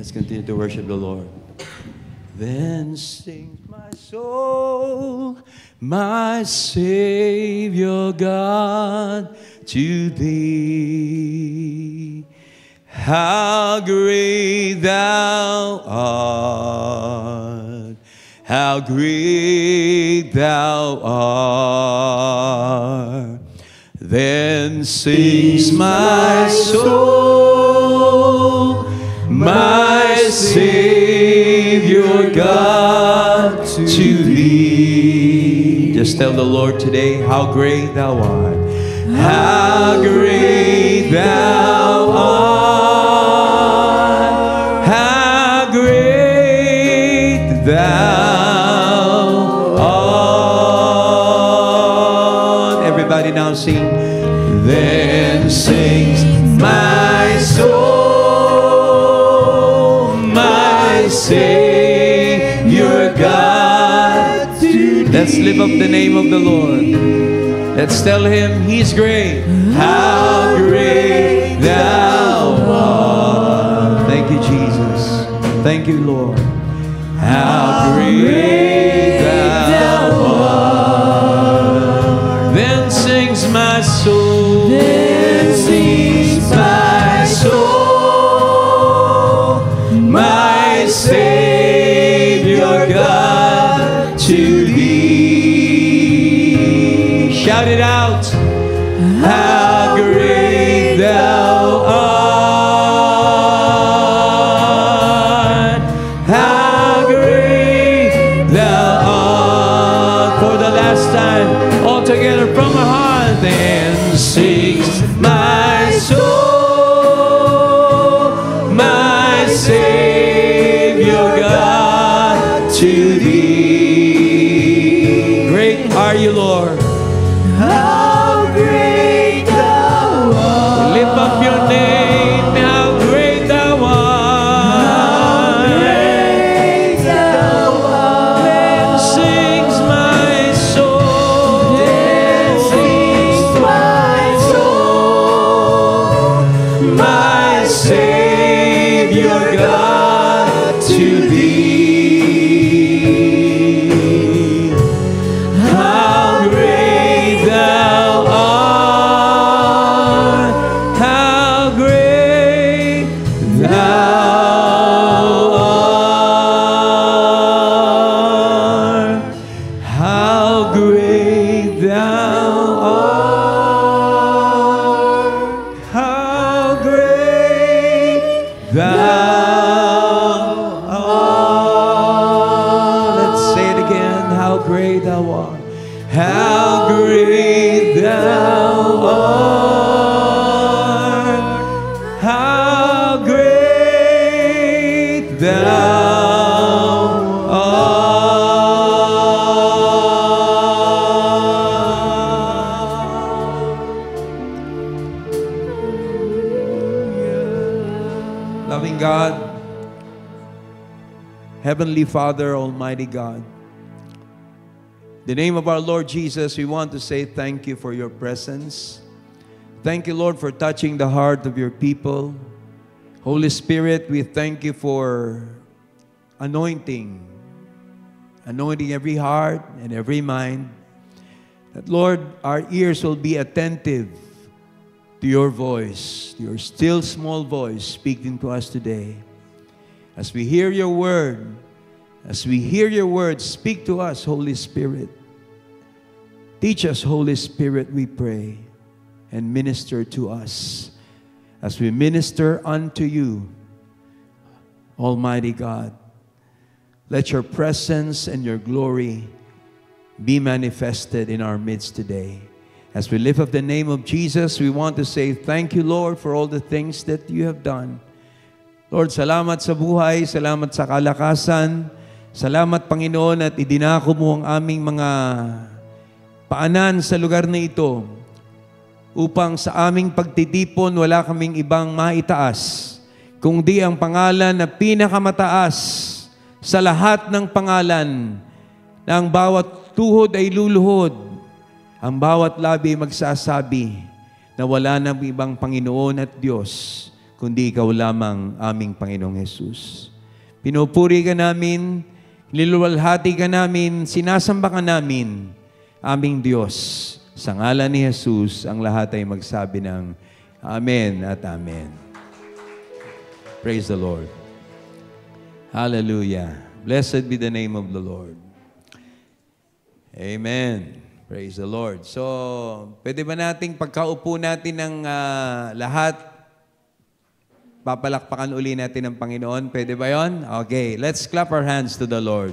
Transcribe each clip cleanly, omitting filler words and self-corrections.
Let's continue to worship the Lord. Then sings my soul, my Savior God, to thee. How great thou art, how great thou art. Then sings my soul, my Savior God, to thee. Just tell the Lord today, how great thou art. How great thou art. How great thou art. Everybody now sing. Then sings my soul, my Savior God, to thee. Let's lift up the name of the Lord. Let's tell Him He's great. How great thou art. Thank you, Jesus. Thank you, Lord. How great thou art. Then sings my soul. Then sings my soul, my Savior God, to thee. Shout it out. How great thou art. How great thou art. For the last time, all together from our heart. Then sings my soul, my Savior God, to thee. Great are you, Lord. How great thou art. Lift up your name. How great thou art. How great thou art. Then sings my soul. Then sings my soul, my Savior God, to thee. How great thou art. How great thou art. How great thou art. How great thou art. Let's say it again. How great thou art. How great thou art. How great thou art. Loving God, Heavenly Father, Almighty God, in the name of our Lord Jesus, we want to say thank you for your presence. Thank you, Lord, for touching the heart of your people. Holy Spirit, we thank you for anointing every heart and every mind. That, Lord, our ears will be attentive to your voice, to your still small voice speaking to us today. As we hear your word, speak to us, Holy Spirit. Teach us, Holy Spirit, we pray, and minister to us as we minister unto you, Almighty God. Let your presence and your glory be manifested in our midst today. As we lift up the name of Jesus, we want to say thank you, Lord, for all the things that you have done. Lord, salamat sa buhay, salamat sa kalakasan, salamat, Panginoon, at idinako mo ang aming mga paanan sa lugar na ito upang sa aming pagtitipon wala kaming ibang maitaas kundi ang pangalan na pinakamataas sa lahat ng pangalan, na ang bawat tuhod ay luluhod, ang bawat labi magsasabi na wala nang ibang Panginoon at Diyos kundi ikaw lamang aming Panginoong Jesus. Pinupuri ka namin, niluluwalhati ka namin, sinasamba ka namin, aming Diyos. Sa ngalan ni Jesus, ang lahat ay magsabi ng Amen at Amen. Praise the Lord. Hallelujah. Blessed be the name of the Lord. Amen. Praise the Lord. So, pwede ba nating pagkaupo natin ng lahat, papalakpakan uli natin ng Panginoon? Pwede ba yon? Okay, let's clap our hands to the Lord.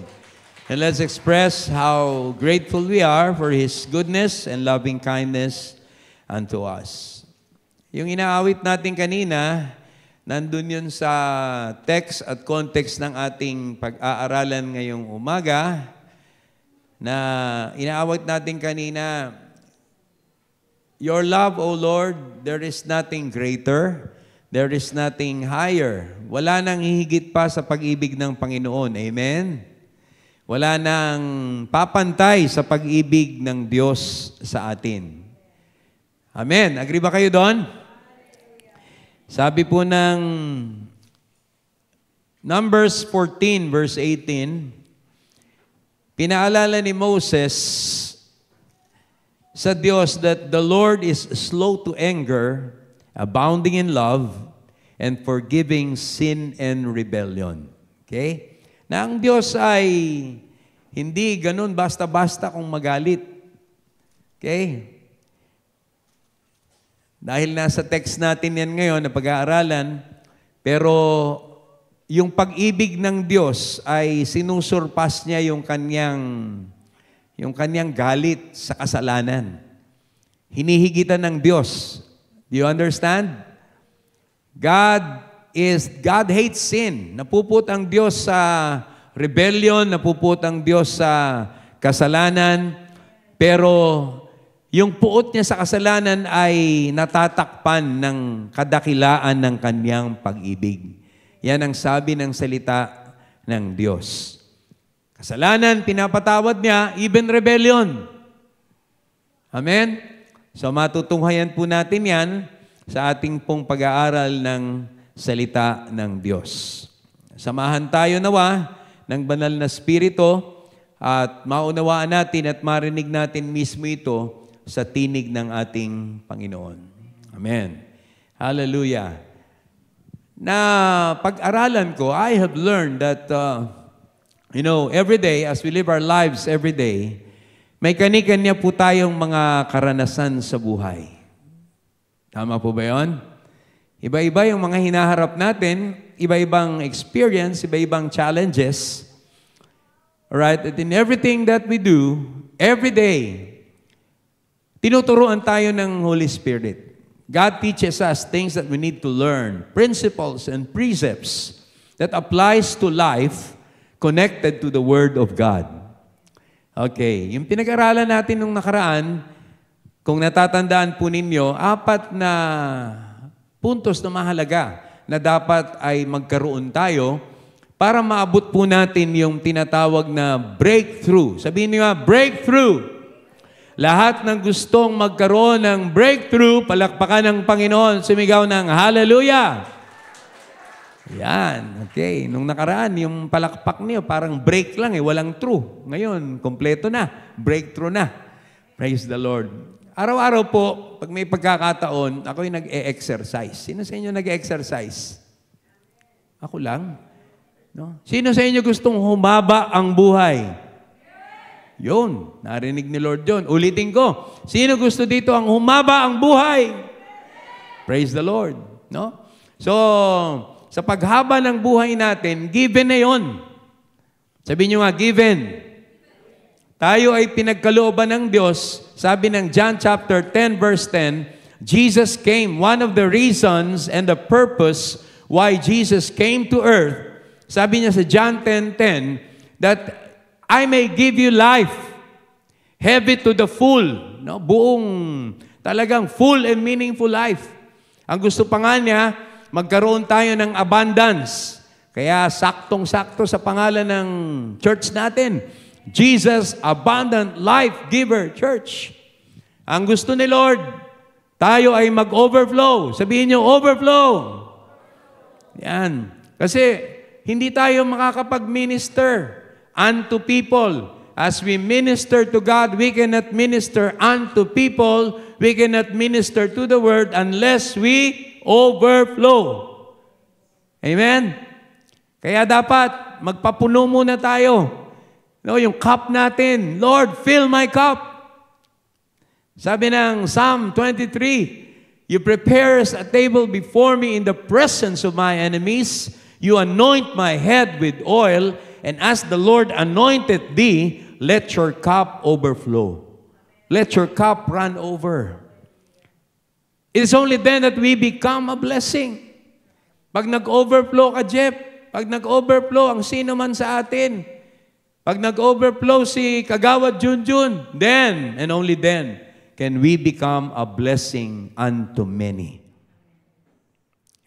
And let's express how grateful we are for His goodness and loving kindness unto us. Yung inaawit natin kanina, nandun yun sa text at context ng ating pag-aaralan ngayong umaga, na inaawit natin kanina, Your love, O Lord, there is nothing greater, there is nothing higher. Wala nang hihigit pa sa pag-ibig ng Panginoon. Amen? Wala nang papantay sa pag-ibig ng Diyos sa atin. Amen? Agree ba kayo doon? Sabi po ng Numbers 14 verse 18, pinaalala ni Moses sa Diyos that the Lord is slow to anger, abounding in love, and forgiving sin and rebellion. Okay? Na ang Diyos ay hindi ganun basta-basta kung magalit. Okay? Dahil nasa text natin yan ngayon na pag-aaralan, pero yung pag-ibig ng Diyos ay sinusurpas niya yung kanyang galit sa kasalanan. Hinihigitan ng Diyos. Do you understand? God hates sin. Napuput ang Diyos sa rebellion, napuput ang Diyos sa kasalanan, pero yung puot niya sa kasalanan ay natatakpan ng kadakilaan ng kanyang pag-ibig. Yan ang sabi ng salita ng Diyos. Kasalanan, pinapatawad niya, even rebellion. Amen? So matutunghayan po natin yan sa ating pong pag-aaral ng salita ng Diyos. Samahan tayo nawa ng banal na Espiritu at maunawaan natin at marinig natin mismo ito sa tinig ng ating Panginoon. Amen. Hallelujah. Na pag-aralan ko, I have learned that, every day, as we live our lives every day, may kani-kanya po tayong mga karanasan sa buhay. Tama po ba yun? Iba-iba yung mga hinaharap natin, iba-ibang experience, iba-ibang challenges. Alright? At in everything that we do, every day, tinuturuan tayo ng Holy Spirit. God teaches us things that we need to learn, principles and precepts that applies to life connected to the Word of God. Okay, yung pinag-aralan natin nung nakaraan, kung natatandaan po ninyo, 4 na puntos na mahalaga na dapat ay magkaroon tayo para maabot po natin yung tinatawag na breakthrough. Sabihin niyo, breakthrough! Lahat ng gustong magkaroon ng breakthrough, palakpakan ng Panginoon, sumigaw ng hallelujah! Yan, okay. Nung nakaraan, yung palakpak niyo, parang break lang walang true. Ngayon, kompleto na, breakthrough na. Praise the Lord. Araw-araw po, pag may pagkakataon, ako'y nag-e-exercise. Sino sa inyo nag-e-exercise? Ako lang. No? Sino sa inyo gustong humaba ang buhay? Yun, narinig ni Lord yun. Ulitin ko, sino gusto dito ang humaba ang buhay? Praise the Lord. No? So, sa paghaba ng buhay natin, given na yun. Sabihin nyo nga, given. Tayo ay pinagkalooban ng Diyos. Sabi ng John chapter 10 verse 10, Jesus came. One of the reasons and the purpose why Jesus came to earth, sabi niya sa John 10:10, that I may give you life, have it to the full. No? Buong, talagang full and meaningful life. Ang gusto pa nga niya, magkaroon tayo ng abundance. Kaya saktong-sakto sa pangalan ng church natin, Jesus Abundant Life Giver Church. Ang gusto ni Lord, tayo ay mag-overflow. Sabihin niyo, overflow. Yan. Kasi hindi tayo makakapag-minister unto people. As we minister to God, we cannot minister unto people. We cannot minister to the Word unless we overflow. Amen? Kaya dapat magpapuno muna tayo. No, yung cup natin, Lord, fill my cup. Sabi ng Psalm 23, You prepare a table before me in the presence of my enemies. You anoint my head with oil, and as the Lord anointed thee, let your cup overflow. Let your cup run over. It is only then that we become a blessing. Pag nag-overflow ka, Jeff, pag nag-overflow ang sino man sa atin, pag nag-overflow si Kagawad Junjun, then and only then can we become a blessing unto many.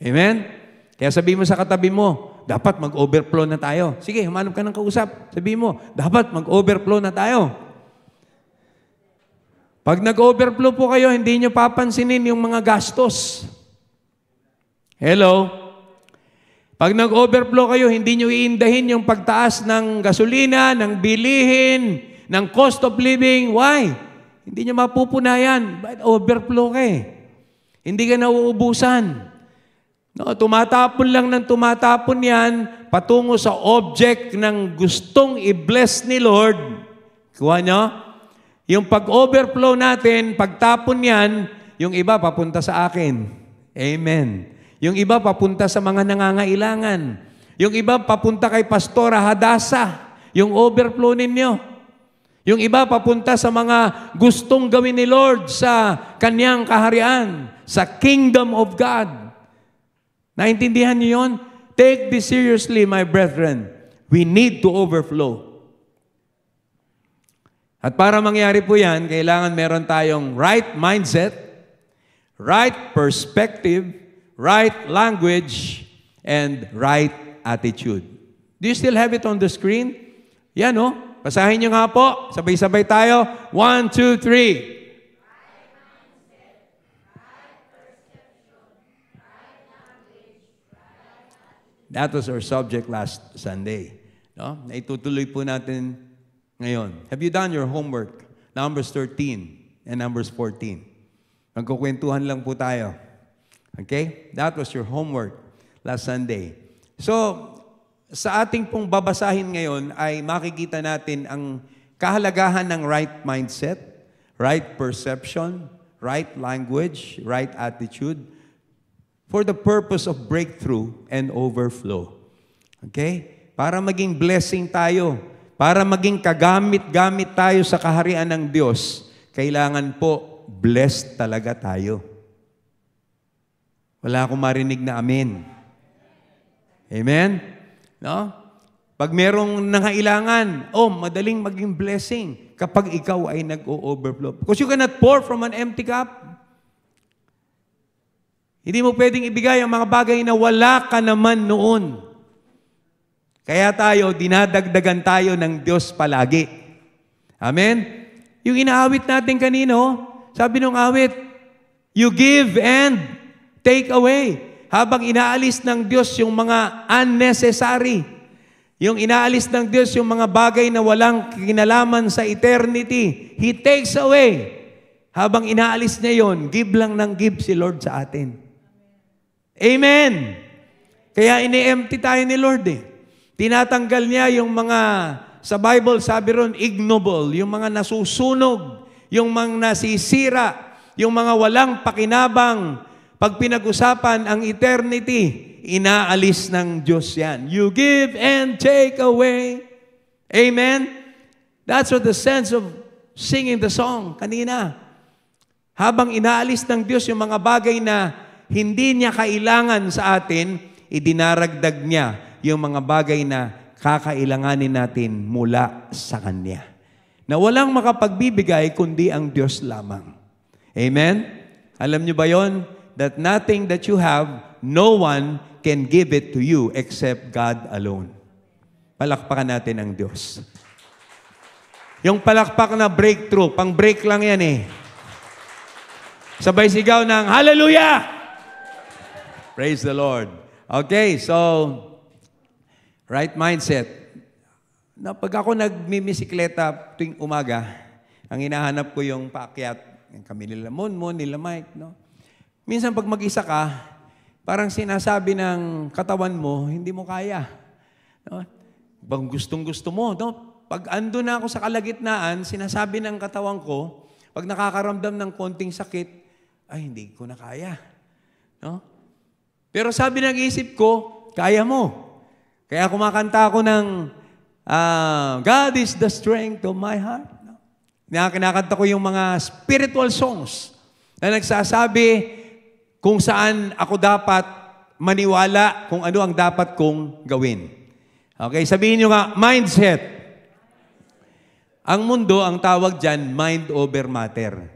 Amen? Kaya sabihin mo sa katabi mo, dapat mag-overflow na tayo. Sige, humanap ka ng kausap. Sabihin mo, dapat mag-overflow na tayo. Pag nag-overflow po kayo, hindi nyo papansinin yung mga gastos. Hello? Pag nag-overflow kayo, hindi nyo iindahin yung pagtaas ng gasolina, ng bilihin, ng cost of living. Why? Hindi nyo mapupunayan. But overflow ka eh. Hindi ka nauubusan. No, tumatapon lang ng tumatapon yan patungo sa object ng gustong i-bless ni Lord. Kuha nyo? Yung pag-overflow natin, pagtapon yan, yung iba papunta sa akin. Amen. Yung iba papunta sa mga nangangailangan. Yung iba papunta kay Pastora Hadasa. Yung overflow ninyo. Yung iba papunta sa mga gustong gawin ni Lord sa kanyang kaharian, sa kingdom of God. Naintindihan niyo yun? Take this seriously, my brethren. We need to overflow. At para mangyari po yan, kailangan meron tayong right mindset, right perspective, right language, and right attitude. Do you still have it on the screen? Yan, no? Basahin niyo nga po. Sabay-sabay tayo. 1, 2, 3. That was our subject last Sunday. No? Naitutuloy po natin ngayon. Have you done your homework? Numbers 13 and Numbers 14. Magkukwentuhan lang po tayo. Okay? That was your homework last Sunday. So, sa ating pong babasahin ngayon ay makikita natin ang kahalagahan ng right mindset, right perception, right language, right attitude, for the purpose of breakthrough and overflow. Okay? Para maging blessing tayo, para maging kagamit-gamit tayo sa kaharian ng Diyos, kailangan po blessed talaga tayo. Wala akong marinig na amen. Amen? No? Pag merong nangailangan, madaling maging blessing kapag ikaw ay nag-o-overflow. Because you cannot pour from an empty cup. Hindi mo pwedeng ibigay ang mga bagay na wala ka naman noon. Kaya tayo, dinadagdagan tayo ng Diyos palagi. Amen? Yung inaawit natin kanino, sabi nung awit, you give and take away. Habang inaalis ng Diyos yung mga unnecessary. Yung inaalis ng Diyos yung mga bagay na walang kinalaman sa eternity. He takes away. Habang inaalis niya yon, give lang ng give si Lord sa atin. Amen. Kaya ini-empty tayo ni Lord eh. Tinatanggal niya yung mga, sa Bible sabi ron, ignoble, yung mga nasusunog, yung mga nasisira, yung mga walang pakinabang. Pag pinag-usapan ang eternity, inaalis ng Diyos yan. You give and take away. Amen? That's what the sense of singing the song kanina. Habang inaalis ng Diyos yung mga bagay na hindi niya kailangan sa atin, idinaragdag niya yung mga bagay na kakailanganin natin mula sa Kanya. Na walang makapagbibigay kundi ang Diyos lamang. Amen? Alam niyo ba yon? That nothing that you have, no one can give it to you except God alone. Palakpakan natin ang Diyos. Yung palakpak na breakthrough, pang break lang yan eh. Sabay sigaw ng Hallelujah! Praise the Lord. Okay, so, right mindset. Na pag ako nagmimisikleta tuwing umaga, ang hinahanap ko yung paakyat, yung kami nila Monmon, nila Mike, no? Minsan pag mag-isa ka, parang sinasabi ng katawan mo, hindi mo kaya. No? Bang gustong-gusto mo, no? Pag ando na ako sa kalagitnaan, sinasabi ng katawan ko, pag nakakaramdam ng konting sakit, ay, hindi ko na kaya. No? Pero sabi ng isip ko, kaya mo. Kaya kumakanta ako ng God is the strength of my heart. No? Kinakanta ko yung mga spiritual songs na nagsasabi kung saan ako dapat maniwala, kung ano ang dapat kong gawin. Okay, sabihin nyo nga, mindset. Ang mundo, ang tawag dyan, mind over matter.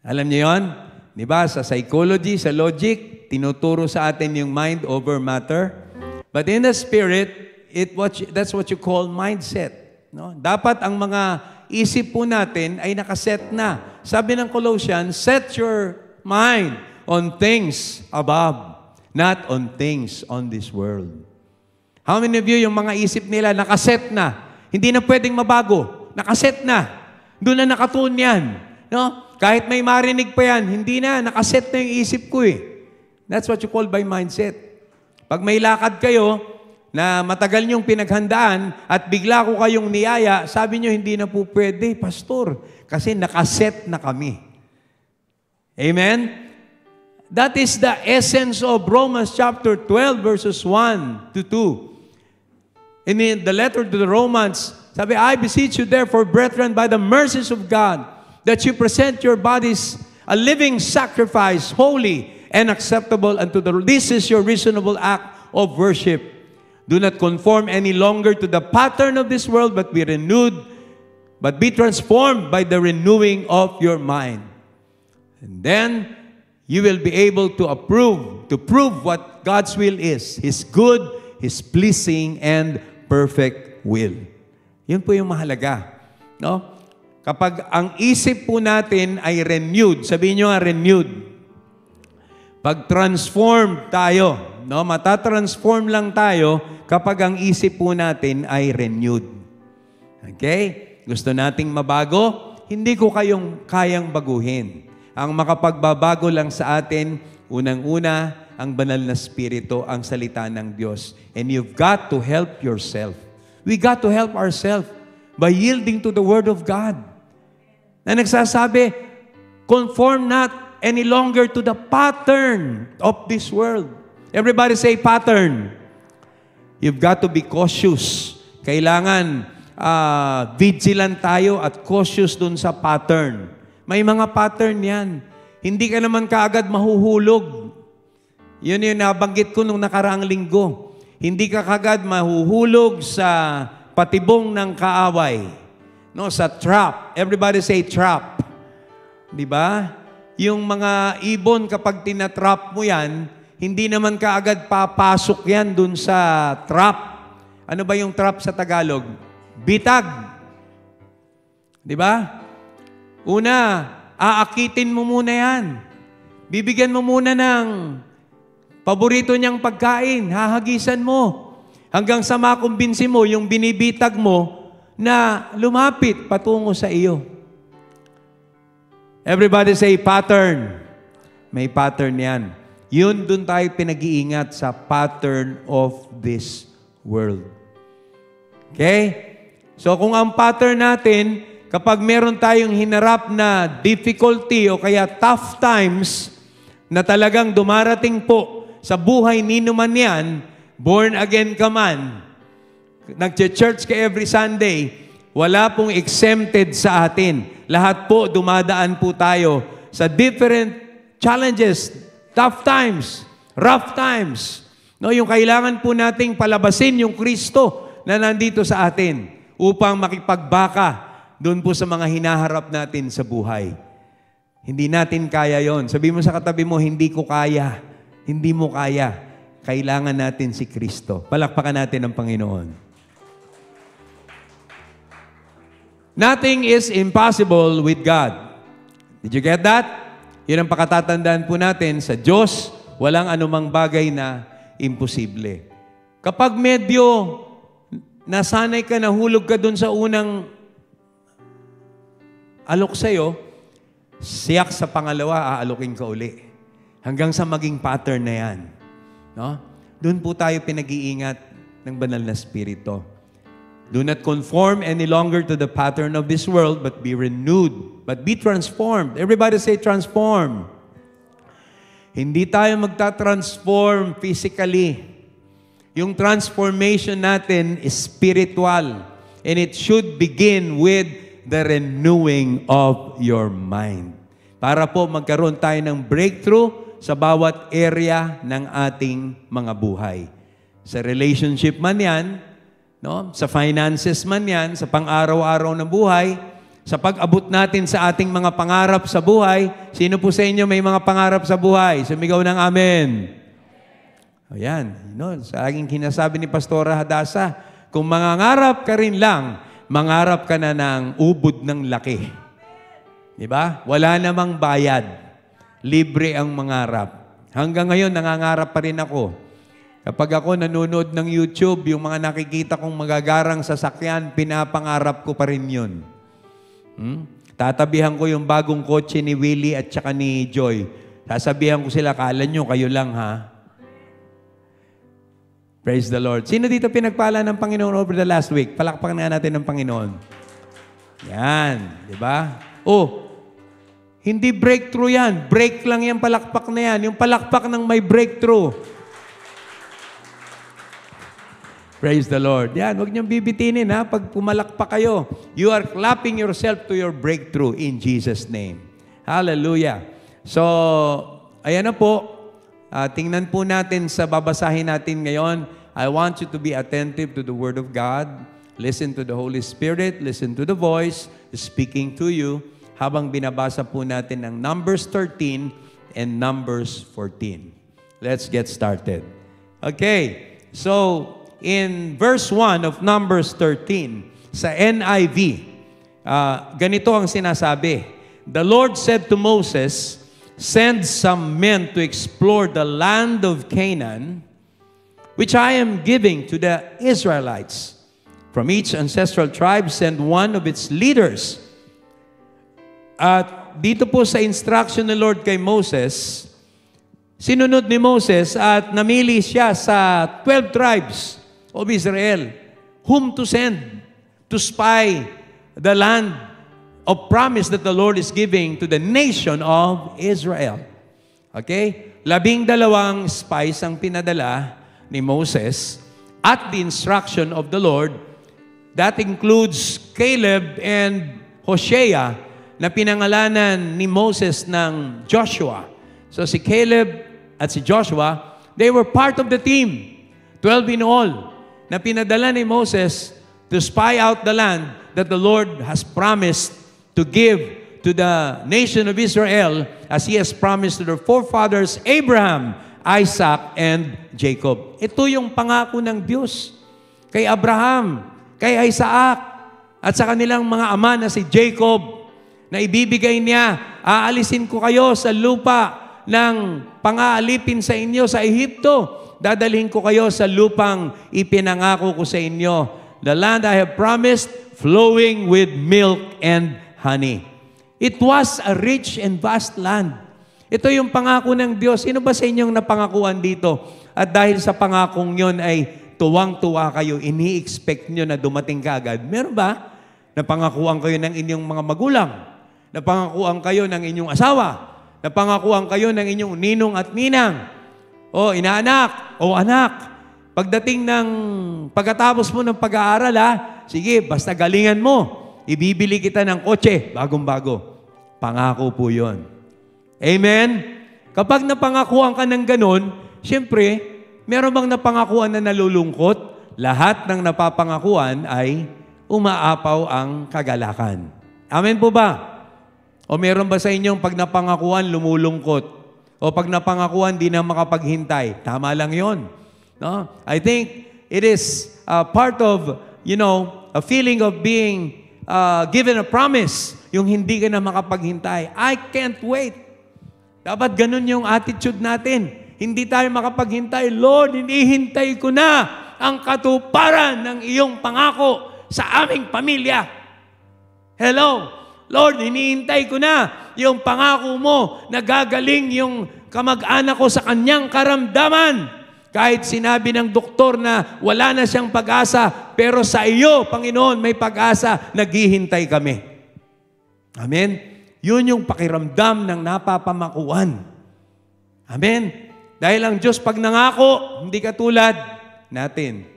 Alam niyo yon? Di ba? Sa psychology, sa logic, tinuturo sa atin yung mind over matter. But in the spirit, that's what you call mindset. No? Dapat ang mga isip po natin ay nakaset na. Sabi ng Colossians, set your mind on things above, not on things on this world. How many of you, yung mga isip nila nakaset na? Hindi na pwedeng mabago. Nakaset na. Doon na nakatune yan. No? Kahit may marinig pa yan, hindi na. Nakaset na yung isip ko eh. That's what you call by mindset. Pag may lakad kayo na matagal niyong pinaghandaan at bigla ko kayong niyaya, sabi niyo hindi na po pwede, Pastor. Kasi nakaset na kami. Amen? That is the essence of Romans chapter 12 verses 1 to 2. In the letter to the Romans, sabi, I beseech you therefore, brethren, by the mercies of God, that you present your bodies a living sacrifice, holy and acceptable unto the Lord. This is your reasonable act of worship. Do not conform any longer to the pattern of this world, but be transformed by the renewing of your mind. And then, you will be able to prove what God's will is, His good, His pleasing, and perfect will. Yun po yung mahalaga. No? Kapag ang isip po natin ay renewed, sabihin nyo nga renewed. Pag transform tayo, no? Matatransform lang tayo kapag ang isip po natin ay renewed. Okay? Gusto nating mabago? Hindi ko kayong kayang baguhin. Ang makapagbabago lang sa atin, unang-una, ang banal na spirito, ang salita ng Diyos. And you've got to help yourself. We got to help ourselves by yielding to the Word of God. Na nagsasabi, conform not any longer to the pattern of this world. Everybody say pattern. You've got to be cautious. Kailangan vigilant tayo at cautious dun sa pattern. May mga pattern yan. Hindi ka naman kaagad mahuhulog. Yun yung nabanggit ko nung nakaraang linggo. Hindi ka kagad mahuhulog sa patibong ng kaaway. No, sa trap. Everybody say trap. Di ba? Yung mga ibon kapag tinatrap mo yan, hindi naman kaagad papasok yan dun sa trap. Ano ba yung trap sa Tagalog? Bitag. Di ba? Una, aakitin mo muna yan. Bibigyan mo muna ng paborito niyang pagkain, hahagisan mo. Hanggang sa makumbinsi mo, yung binibitag mo, na lumapit patungo sa iyo. Everybody say pattern. May pattern yan. Yun dun tayo pinag-iingat sa pattern of this world. Okay? So kung ang pattern natin, kapag meron tayong hinarap na difficulty o kaya tough times na talagang dumarating po sa buhay nino man yan, born again ka man, nag-church ka every Sunday, wala pong exempted sa atin. Lahat po, dumadaan po tayo sa different challenges, tough times, rough times. No, yung kailangan po nating palabasin yung Kristo na nandito sa atin upang makipagbaka doon po sa mga hinaharap natin sa buhay. Hindi natin kaya yon. Sabi mo sa katabi mo, hindi ko kaya. Hindi mo kaya. Kailangan natin si Kristo. Palakpakan natin ang Panginoon. Nothing is impossible with God. Did you get that? Yun ang pakatatandaan po natin. Sa Diyos, walang anumang bagay na imposible. Kapag medyo nasanay ka, nahulog ka dun sa unang alok sa'yo, siyak sa pangalawa, aalokin ka uli. Hanggang sa maging pattern na yan. No? Doon po tayo pinag-iingat ng banal na Espiritu. Do not conform any longer to the pattern of this world, but be renewed, but be transformed. Everybody say transform. Hindi tayo magta-transform physically. Yung transformation natin is spiritual. And it should begin with the renewing of your mind. Para po magkaroon tayo ng breakthrough sa bawat area ng ating mga buhay. Sa relationship man yan, no? Sa finances man yan, sa pang-araw-araw na buhay, sa pag-abot natin sa ating mga pangarap sa buhay. Sino po sa inyo may mga pangarap sa buhay? Sumigaw ng amen. Ayan, sa aking kinasabi ni Pastora Hadasa, kung mangangarap ka rin lang, mangarap ka na ng ubod ng laki. Diba? Wala namang bayad. Libre ang mangarap. Hanggang ngayon, nangangarap pa rin ako. Kapag ako nanonood ng YouTube, yung mga nakikita kong magagarang sasakyan, pinapangarap ko pa rin yun. Tatabihan ko yung bagong kotse ni Willie at saka ni Joy. Sasabihan ko sila, kala nyo, kayo lang ha? Praise the Lord. Sino dito pinagpala ng Panginoon over the last week? Palakpakan nga natin ng Panginoon. Yan. Di ba? Hindi breakthrough yan. Break lang yan, palakpak na yan. Yung palakpak ng may breakthrough. Praise the Lord. Yan, huwag niyong bibitinin ha. Pag pumalakpak kayo, you are clapping yourself to your breakthrough in Jesus' name. Hallelujah. So, ayan na po. Tingnan po natin sa babasahin natin ngayon. I want you to be attentive to the Word of God. Listen to the Holy Spirit. Listen to the voice speaking to you habang binabasa po natin ang Numbers 13 and Numbers 14. Let's get started. Okay, so in verse 1 of Numbers 13, sa NIV, ganito ang sinasabi. The Lord said to Moses, "Send some men to explore the land of Canaan, which I am giving to the Israelites. From each ancestral tribe, send one of its leaders." At dito po sa instruction ng Lord kay Moses, sinunod ni Moses at namili siya sa 12 tribes of Israel, whom to send to spy the land of promise that the Lord is giving to the nation of Israel. Okay? 12 spies ang pinadala ni Moses at the instruction of the Lord. That includes Caleb and Hosea na pinangalanan ni Moses ng Joshua. So si Caleb at si Joshua, they were part of the team, 12 in all, na pinadala ni Moses to spy out the land that the Lord has promised to give to the nation of Israel as He has promised to their forefathers, Abraham, Isaac, and Jacob. Ito yung pangako ng Diyos kay Abraham, kay Isaac, at sa kanilang mga ama na si Jacob, na ibibigay niya, aalisin ko kayo sa lupa ng pang-aalipin sa inyo sa Ehipto. Dadalhin ko kayo sa lupang ipinangako ko sa inyo. The land I have promised, flowing with milk and honey. It was a rich and vast land. Ito yung pangako ng Diyos. Sino ba sa inyong napangakuan dito? At dahil sa pangakong yon ay tuwang-tuwa kayo, ini-expect nyo na dumating ka agad. Meron ba? Napangakuan kayo ng inyong mga magulang. Napangakuan kayo ng inyong asawa. Napangakuan kayo ng inyong ninong at ninang. O inaanak, o anak. Pagdating ng pagkatapos mo ng pag-aaral, sige, basta galingan mo. Ibibili kita ng kotse, bagong-bago. Pangako po yun. Amen? Kapag napangakuan ka ng ganun, siyempre, meron bang napangakuan na nalulungkot? Lahat ng napapangakuan ay umaapaw ang kagalakan. Amen po ba? O meron ba sa inyong pag napangakuan, lumulungkot? O pag napangakuan, di na makapaghintay? Tama lang yon. No? I think it is part of, a feeling of being given a promise, yung hindi ka na makapaghintay. I can't wait. Dapat ganun yung attitude natin. Hindi tayo makapaghintay. Lord, hinihintay ko na ang katuparan ng iyong pangako sa aming pamilya. Hello? Lord, hinihintay ko na yung pangako mo na gagaling yung kamag-anak ko sa kanyang karamdaman. Kahit sinabi ng doktor na wala na siyang pag-asa, pero sa iyo, Panginoon, may pag-asa, naghihintay kami. Amen? Yun yung pakiramdam ng napapamakuan. Amen? Dahil ang Diyos pag nangako, hindi katulad natin.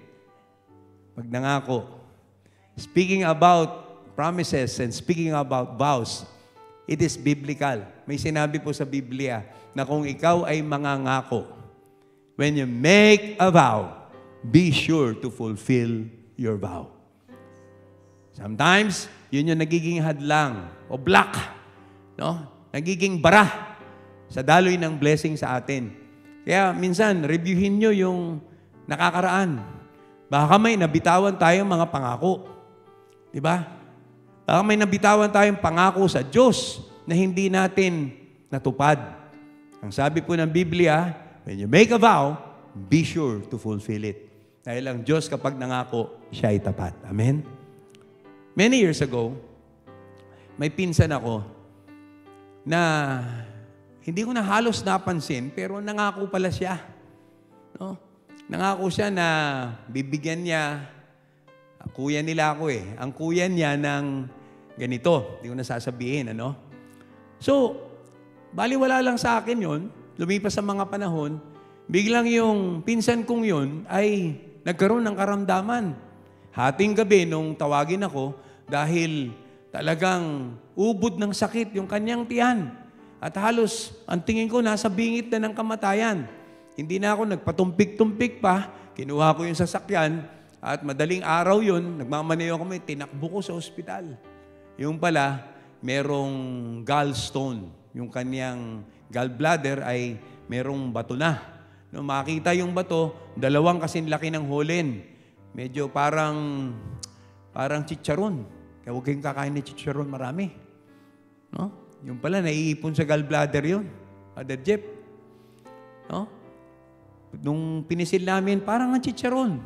Pag nangako. Speaking about promises and speaking about vows, it is biblical. May sinabi po sa Biblia na kung ikaw ay mangangako, when you make a vow, be sure to fulfill your vow. Sometimes, yun yung nagiging hadlang o block, no? Nagiging bara sa daloy ng blessing sa atin. Kaya minsan, reviewin nyo yung nakakaraan. Baka may nabitawan tayong mga pangako. Diba? Baka may nabitawan tayong pangako sa Diyos na hindi natin natupad. Ang sabi po ng Biblia, when you make a vow, be sure to fulfill it. Dahil ang Diyos kapag nangako, siya ay tapat. Amen? Many years ago, may pinsan ako na hindi ko na halos napansin, pero nangako pala siya. No? Nangako siya na bibigyan niya, kuya nila ako eh, ang kuya niya ng ganito. Hindi ko na sasabihin, ano? So, baliwala lang sa akin yun, lumipas sa mga panahon, biglang yung pinsan kong yun ay nagkaroon ng karamdaman. Hating gabi nung tawagin ako dahil talagang ubod ng sakit yung kanyang tiyan. At halos, ang tingin ko, nasa bingit na ng kamatayan. Hindi na ako nagpatumpik-tumpik pa. Kinuha ko yung sasakyan at madaling araw yun, nagmamaneho kami, tinakbo ko sa ospital. Yung pala, merong gallstone. Yung kanyang gallbladder ay merong bato na. Nung makita yung bato, dalawang kasing laki ng holen. Medyo parang chicharon. Kaya huwag kayong kakain ng chicharon marami. No? Yung pala, naiipon sa gallbladder yun. Father Jeff. No? Nung pinisil namin, parang ang chicharon.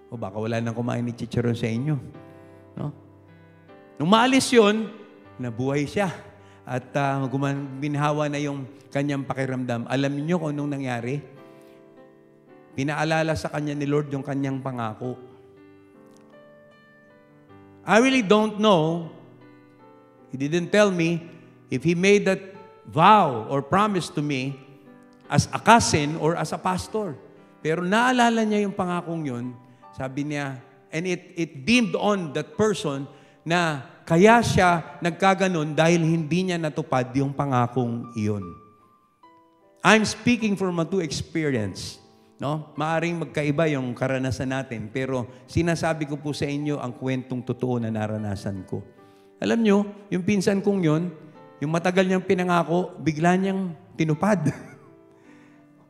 O baka wala nang kumain ni chicharon sa inyo. No? Nung maalis yun, nabuhay siya. At binhawa na yung kanyang pakiramdam. Alam niyo kung anong nangyari? Pinaalala sa kanya ni Lord yung kanyang pangako. I really don't know. He didn't tell me if he made that vow or promise to me as a cousin or as a pastor. Pero naalala niya yung pangakong yun. Sabi niya, and it beamed on that person na kaya siya nagkaganon dahil hindi niya natupad yung pangakong iyon. I'm speaking from a true experience. No? Maaring magkaiba yung karanasan natin, pero sinasabi ko po sa inyo ang kwentong totoo na naranasan ko. Alam nyo, yung pinsan kong yun, yung matagal niyang pinangako, bigla niyang tinupad.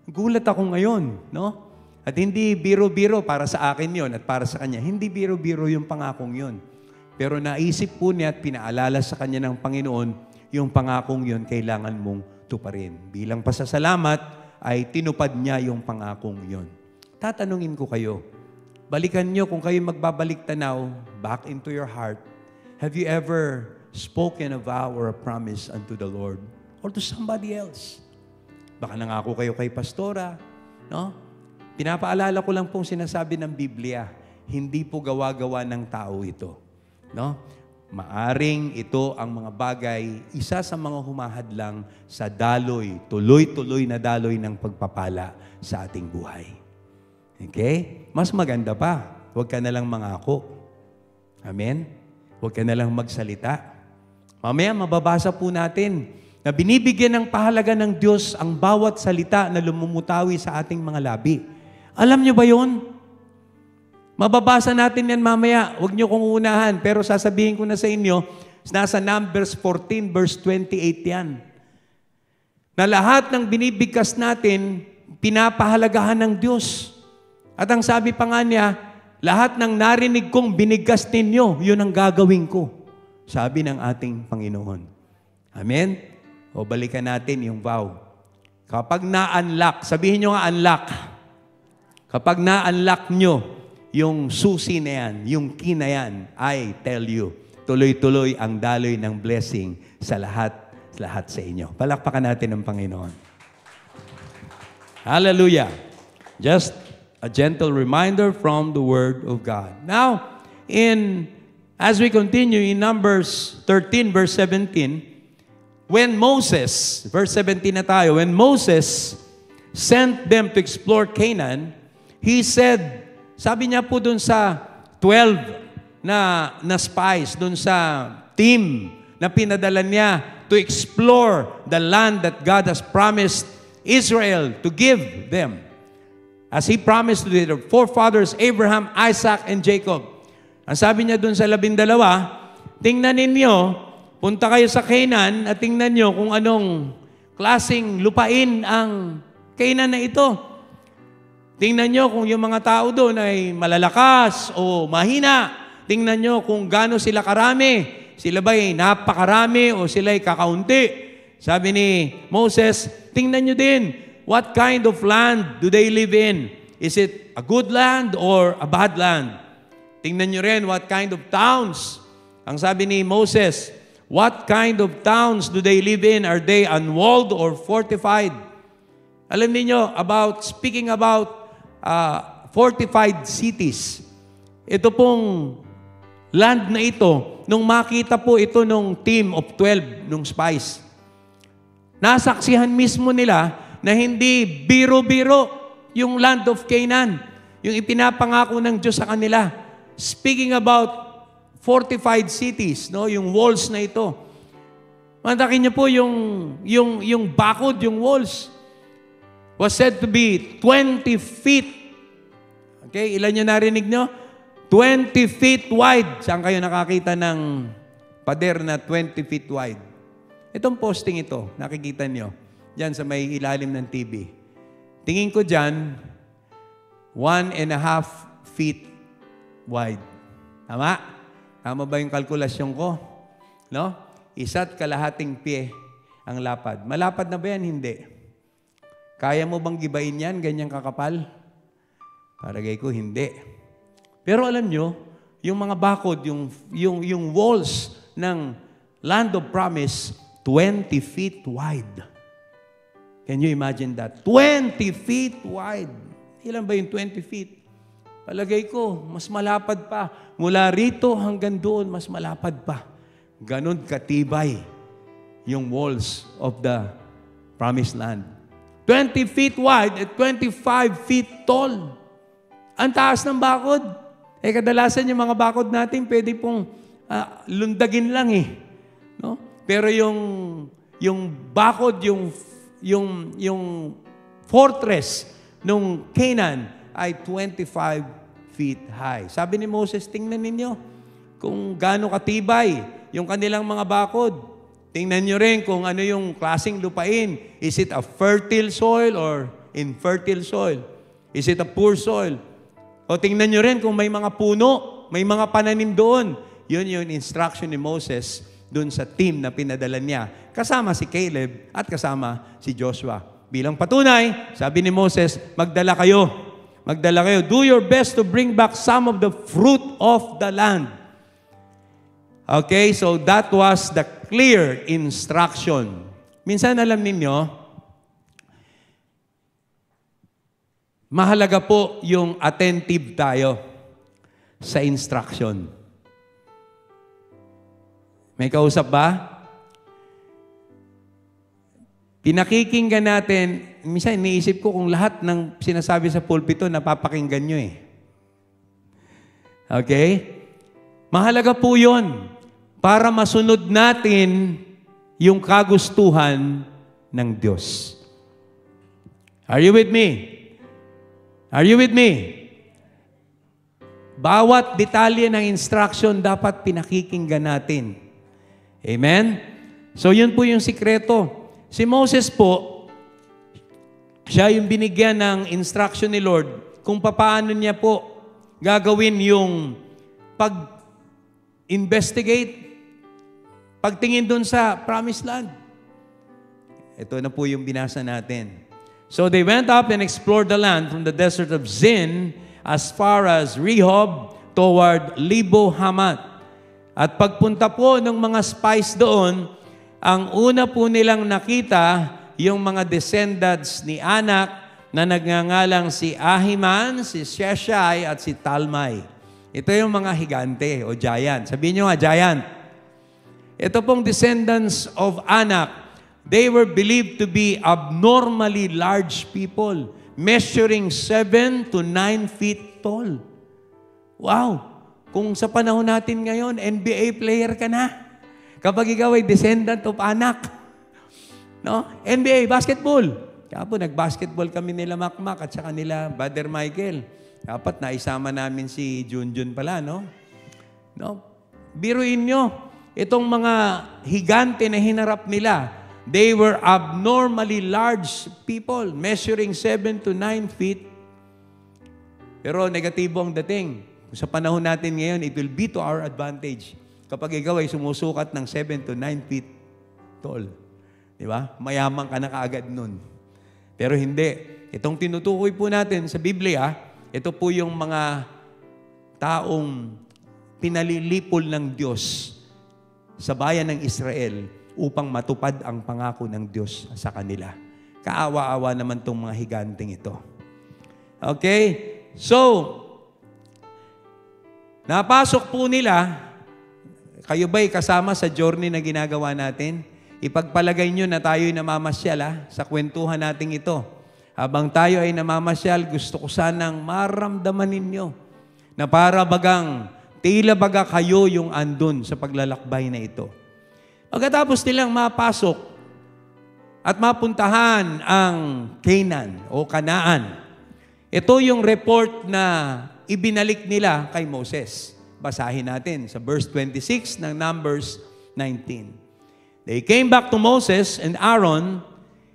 Gulat ako ngayon, no? At hindi biro-biro para sa akin yon at para sa kanya. Hindi biro-biro yung pangakong yon. Pero naisip po niya at pinaalala sa kanya ng Panginoon, yung pangakong yon kailangan mong tuparin. Bilang pasasalamat, ay tinupad niya yung pangakong yon. Tatanungin ko kayo, balikan nyo kung kayo magbabalik tanaw, back into your heart, have you ever spoken a vow or a promise unto the Lord or to somebody else? Baka nangako kayo kay pastora, no? Pinapaalala ko lang pong sinasabi ng Biblia, hindi po gawa-gawa ng tao ito. No? Maaring ito ang mga bagay, isa sa mga humahadlang sa daloy, tuloy-tuloy na daloy ng pagpapala sa ating buhay. Okay? Mas maganda pa, huwag ka na lang mangako. Amen? Huwag ka na lang magsalita. Mamaya mababasa po natin na binibigyan ng pahalaga ng Diyos ang bawat salita na lumumutawi sa ating mga labi. Alam niyo ba yun? Mababasa natin yan mamaya. Huwag niyo kong unahan. Pero sasabihin ko na sa inyo, nasa Numbers 14 verse 28 yan. Na lahat ng binibigkas natin, pinapahalagahan ng Diyos. At ang sabi pa nga niya, lahat ng narinig kong binigkas ninyo, yun ang gagawin ko. Sabi ng ating Panginoon. Amen? O balikan natin yung vow. Kapag na-unlock, sabihin nyo nga unlock. Kapag na-unlock nyo yung susi na yan, yung key na yan, I tell you, tuloy-tuloy ang daloy ng blessing sa lahat sa inyo. Palakpakan natin ang Panginoon. Hallelujah. Just a gentle reminder from the Word of God. Now, as we continue in Numbers 13, verse 17, when Moses, verse 17 na tayo, when Moses sent them to explore Canaan, he said, sabi niya po dun sa 12 na spies, dun sa team na pinadala niya to explore the land that God has promised Israel to give them. As He promised to their forefathers, Abraham, Isaac, and Jacob. Ang sabi niya dun sa 12, tingnan ninyo, punta kayo sa Canaan at tingnan nyo kung anong klaseng lupain ang Canaan na ito. Tingnan nyo kung yung mga tao doon ay malalakas o mahina. Tingnan nyo kung gaano sila karami. Sila ba'y napakarami o sila ay kakaunti? Sabi ni Moses, tingnan nyo din, what kind of land do they live in? Is it a good land or a bad land? Tingnan nyo rin what kind of towns. Ang sabi ni Moses, what kind of towns do they live in? Are they unwalled or fortified? Alam niyo speaking about fortified cities. Ito pong land na ito, nung makita po ito nung team of 12, nung spies, nasaksihan mismo nila na hindi biro-biro yung land of Canaan, yung ipinapangako ng Diyos sa kanila. Speaking about fortified cities, no, yung walls na ito. Mantakin niyo po yung bakod, yung walls was said to be 20 feet. Okay, ilan yung narinig nyo? 20 feet wide. Saan kayo nakakita ng pader na 20 feet wide? Itong posting ito, nakikita nyo, dyan sa may ilalim ng TV. Tingin ko dyan, 1.5 feet wide. Tama? Tama ba yung kalkulasyon ko? No? 1.5 pie ang lapad. Malapad na ba yan? Hindi. Kaya mo bang gibain yan, ganyang kakapal? Paragay ko, hindi. Pero alam nyo, yung mga bakod, yung walls ng land of promise, 20 feet wide. Can you imagine that? 20 feet wide. Ilan ba yung 20 feet? Palagay ko, mas malapad pa. Mula rito hanggang doon, mas malapad pa. Ganon katibay yung walls of the promised land. 20 feet wide at 25 feet tall. Ang taas ng bakod. Kadalasan yung mga bakod natin, pwede pong lundagin lang eh. No? Pero yung bakod, yung fortress nung Canaan ay 25 feet high. Sabi ni Moses, tingnan ninyo kung gaano katibay yung kanilang mga bakod. Tingnan nyo rin kung ano yung klaseng lupain. Is it a fertile soil or infertile soil? Is it a poor soil? O tingnan nyo rin kung may mga puno, may mga pananim doon. Yun yung instruction ni Moses doon sa team na pinadala niya. Kasama si Caleb at kasama si Joshua. Bilang patunay, sabi ni Moses, magdala kayo. Magdala kayo. Do your best to bring back some of the fruit of the land. Okay, so that was the clear instruction. Minsan alam ninyo, mahalaga po yung attentive tayo sa instruction. May kausap ba? Pinakikinggan natin, minsan iniisip ko kung lahat ng sinasabi sa pulpito, napapakinggan nyo eh. Okay? Mahalaga po yun para masunod natin yung kagustuhan ng Diyos. Are you with me? Are you with me? Bawat detalye ng instruction dapat pinakikinggan natin. Amen? So yun po yung sikreto. Si Moses po, siya yung binigyan ng instruction ni Lord kung paano niya po gagawin yung pag-investigate, pagtingin dun sa promised land. Ito na po yung binasa natin. So they went up and explored the land from the desert of Zin as far as Rehob toward Lebo Hamat. At pagpunta po ng mga spies doon, ang una po nilang nakita yung mga descendants ni Anak na nagngangalang si Ahiman, si Sheshai at si Talmai. Ito yung mga higante o giant. Sabihin nyo nga, giant. Ito pong descendants of Anak, they were believed to be abnormally large people, measuring 7 to 9 feet tall. Wow! Kung sa panahon natin ngayon, NBA player ka na. Kapag ikaw ay descendant of Anak. No? NBA, basketball. Kaya po, nag-basketball kami nila Makmak at saka nila Brother Michael. Dapat naisama namin si Junjun pala, no? No? Biruin nyo, itong mga higante na hinarap nila, they were abnormally large people, measuring 7 to 9 feet. Pero negatibo ang dating. Sa panahon natin ngayon, it will be to our advantage. Kapag ikaw ay sumusukat ng 7 to 9 feet tall. Di ba? Mayaman ka na kaagad nun. Pero hindi. Itong tinutukoy po natin sa Biblia, ito po yung mga taong pinalilipol ng Diyos sa bayan ng Israel upang matupad ang pangako ng Diyos sa kanila. Kaawa-awa naman itong mga higanting ito. Okay? So, napasok po nila, kayo ba'y kasama sa journey na ginagawa natin? Ipagpalagay nyo na tayo'y namamasyal sa kwentuhan nating ito. Habang tayo ay namamasyal, gusto ko sanang maramdaman ninyo na para bagang, tila baga kayo yung andun sa paglalakbay na ito. Pagkatapos nilang mapasok at mapuntahan ang Canaan o Kanaan, ito yung report na ibinalik nila kay Moses. Basahin natin sa verse 26 ng Numbers 19. They came back to Moses and Aaron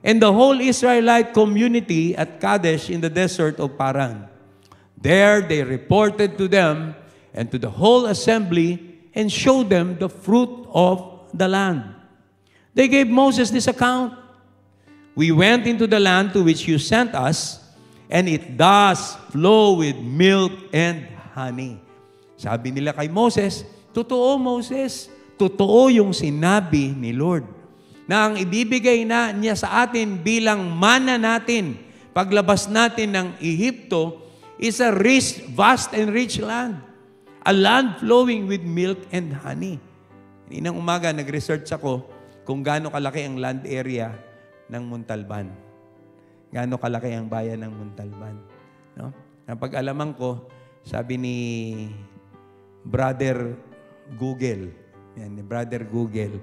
and the whole Israelite community at Kadesh in the desert of Paran. There they reported to them and to the whole assembly and showed them the fruit of the land. They gave Moses this account. We went into the land to which you sent us, and it does flow with milk and honey. Sabi nila kay Moses, totoo Moses, totoo yung sinabi ni Lord, na ang ibibigay na niya sa atin bilang mana natin, paglabas natin ng Ehipto, is a rich, vast and rich land. A land flowing with milk and honey. Inang umaga, nag-research ako kung gaano kalaki ang land area ng Montalban. Gaano kalaki ang bayan ng Montalban. No? Napag-alaman ko, sabi ni Brother Google, yan, ni Brother Google,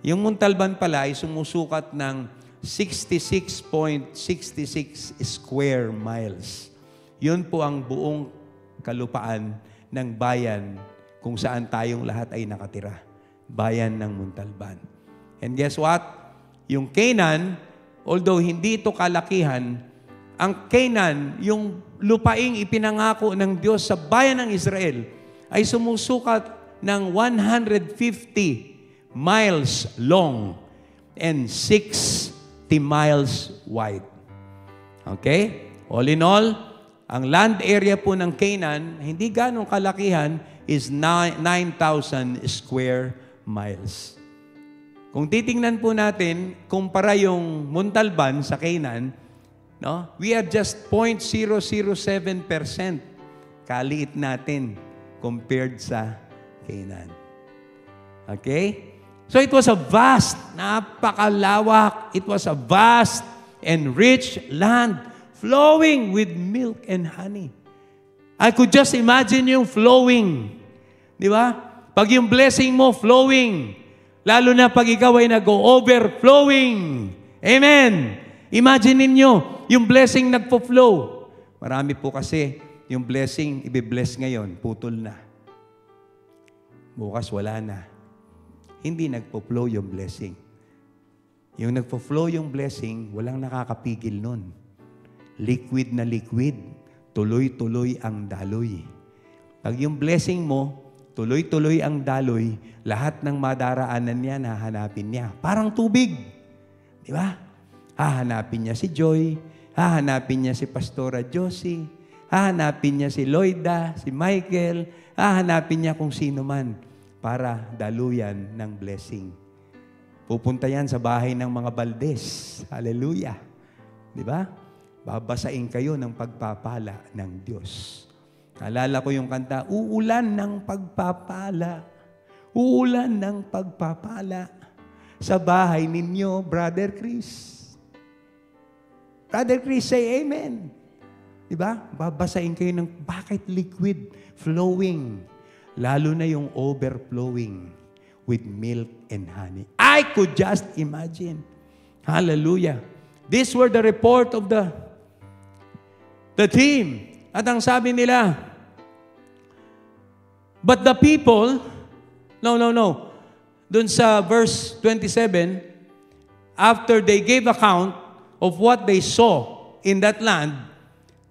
yung Montalban pala ay sumusukat ng 66.66 square miles. Yun po ang buong kalupaan ng bayan kung saan tayong lahat ay nakatira. Bayan ng Montalban. And guess what? Yung Canaan, although hindi ito kalakihan, ang Canaan, yung lupaing ipinangako ng Diyos sa bayan ng Israel, ay sumusukat ng 150 miles long and 60 miles wide. Okay? All in all, ang land area po ng Canaan, hindi ganong kalakihan, is 9,000 square miles. Kung titingnan po natin, kumpara yung Montalban sa Canaan, no? We are just 0.007% kaliit natin compared sa Canaan. Okay? So it was a vast, napakalawak, it was a vast and rich land flowing with milk and honey. I could just imagine yung flowing. Di ba? Pag yung blessing mo, flowing. Lalo na pag ikaw ay nag-overflowing. Amen. Imagine ninyo, yung blessing nagpo-flow. Marami po kasi, yung blessing, ibibless ngayon, putol na. Bukas wala na. Hindi nagpo-flow yung blessing. Yung nagpo-flow yung blessing, walang nakakapigil nun. Liquid na liquid. Tuloy-tuloy ang daloy. Pag yung blessing mo, tuloy-tuloy ang daloy, lahat ng madaraanan niya, nahanapin niya. Parang tubig. Di ba? Hahanapin niya si Joy, hahanapin niya si Pastora Josie, hahanapin niya si Loida, si Michael, hahanapin niya kung sino man para daluyan ng blessing. Pupunta yan sa bahay ng mga Valdez. Hallelujah. Di ba? Babasain kayo ng pagpapala ng Diyos. Alala ko yung kanta, uulan ng pagpapala. Uulan ng pagpapala sa bahay ninyo, Brother Chris. Brother Chris, say amen. Diba? Babasain kayo ng bakit liquid flowing. Lalo na yung overflowing with milk and honey. I could just imagine. Hallelujah. These were the report of the team. At ang sabi nila, but the people, no. Dun sa verse 27, after they gave account of what they saw in that land,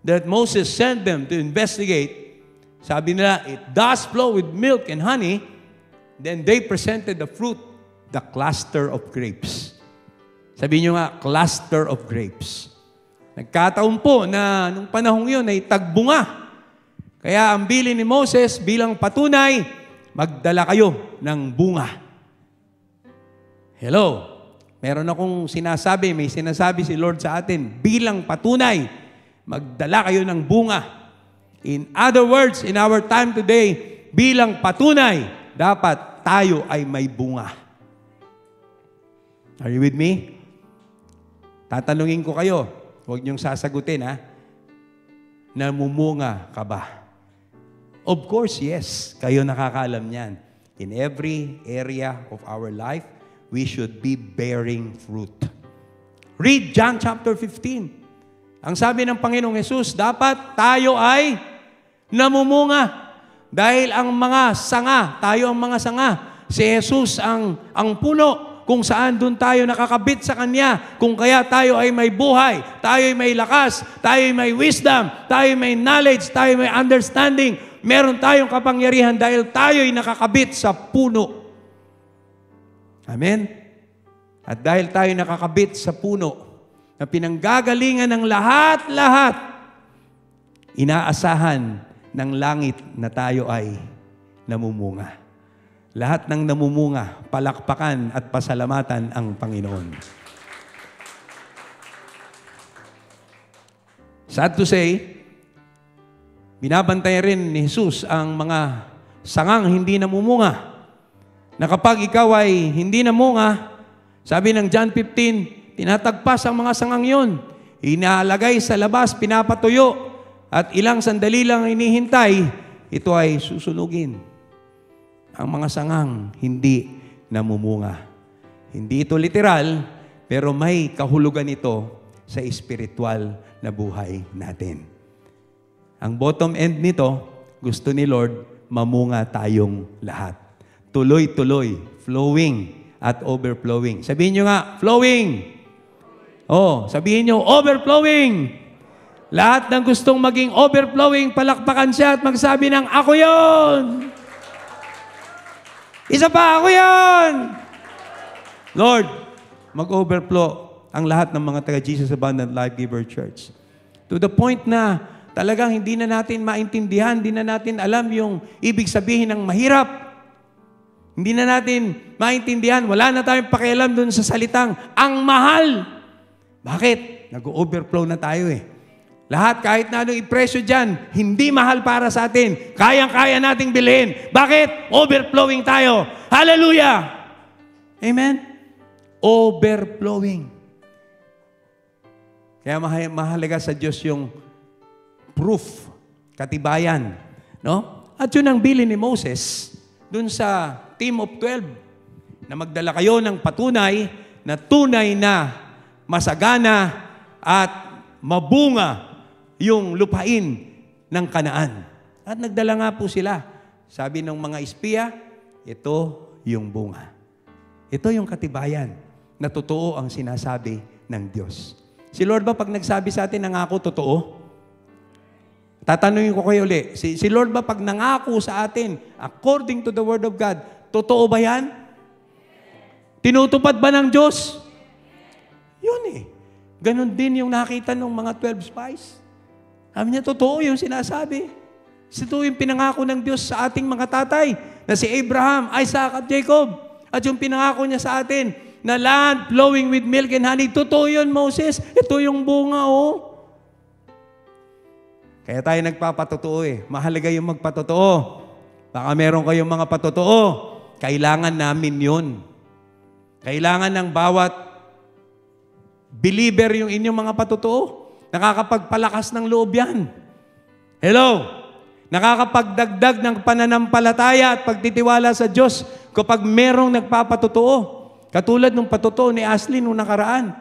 that Moses sent them to investigate, sabi nila, it does flow with milk and honey. Then they presented the fruit, the cluster of grapes. Sabihin nyo nga, cluster of grapes. Nagkataon po na nung panahong yun ay tagbunga. Kaya ang bili ni Moses bilang patunay, magdala kayo ng bunga. Hello. Meron akong sinasabi, may sinasabi si Lord sa atin, bilang patunay, magdala kayo ng bunga. In other words, in our time today, bilang patunay, dapat tayo ay may bunga. Are you with me? Tatanungin ko kayo, huwag niyong sasagutin ha. Namumunga ka ba? Of course, yes. Kayo nakakaalam niyan. In every area of our life, we should be bearing fruit. Read John chapter 15. Ang sabi ng Panginoong Hesus, dapat tayo ay namumunga. Dahil ang mga sanga, tayo ang mga sanga. Si Jesus ang puno kung saan doon tayo nakakabit sa Kanya. Kung kaya tayo ay may buhay, tayo ay may lakas, tayo ay may wisdom, tayo ay may knowledge, tayo ay may understanding. Meron tayong kapangyarihan dahil tayo ay nakakabit sa puno. Amen? At dahil tayo nakakabit sa puno, na pinanggagalingan ng lahat-lahat, inaasahan ng langit na tayo ay namumunga. Lahat ng namumunga, palakpakan at pasalamatan ang Panginoon. Sad to say, binabantayan rin ni Jesus ang mga sangang hindi namumunga. Na kapag ikaw ay hindi namunga, sabi ng John 15, tinatagpas ang mga sangang yun. Inaalagay sa labas, pinapatuyo, at ilang sandali lang inihintay, ito ay susunugin. Ang mga sangang hindi namumunga. Hindi ito literal, pero may kahulugan ito sa espiritual na buhay natin. Ang bottom end nito, gusto ni Lord, mamunga tayong lahat. Tuloy-tuloy, flowing at overflowing. Sabihin nyo nga, flowing. Oh, sabihin nyo, overflowing. Lahat ng gustong maging overflowing, palakpakan siya at magsabi ng, ako yon. Isa pa, ako yon. Lord, mag-overflow ang lahat ng mga taga-Jesus Abundant Life Giver Church. To the point na talagang hindi na natin maintindihan, hindi na natin alam yung ibig sabihin ng mahirap. Hindi na natin maintindihan, wala na tayong pakialam dun sa salitang, ang mahal. Bakit? Nag-overflow na tayo eh. Lahat, kahit na anong ipresyo dyan, hindi mahal para sa atin. Kayang-kaya nating bilhin. Bakit? Overflowing tayo. Hallelujah! Amen? Overflowing. Kaya mahalaga sa Diyos yung proof, katibayan. No? At yun ang bilin ni Moses dun sa team of 12 na magdala kayo ng patunay na tunay na masagana at mabunga yung lupain ng Kanaan. At nagdala nga po sila. Sabi ng mga espiya, ito yung bunga. Ito yung katibayan na totoo ang sinasabi ng Diyos. Si Lord ba pag nagsabi sa atin ng ako, totoo? Tatanungin ko kayo ulit, si Lord ba pag nangako sa atin, according to the Word of God, totoo ba yan? Tinutupad ba ng Diyos? Yun eh. Ganon din yung nakita ng mga 12 spies. Sabi niya, totoo yung sinasabi. Ito yung pinangako ng Diyos sa ating mga tatay, na si Abraham, Isaac at Jacob. At yung pinangako niya sa atin, na land flowing with milk and honey. Totoo yun, Moses. Ito yung bunga, oh. Kaya tayo nagpapatotoo eh. Mahalaga yung magpatotoo. Baka meron kayong mga patotoo. Kailangan namin yun. Kailangan ng bawat believer yung inyong mga patotoo. Nakakapagpalakas ng loob yan. Hello? Nakakapagdagdag ng pananampalataya at pagtitiwala sa Diyos kapag merong nagpapatotoo. Katulad ng patotoo ni Ashley nung nakaraan.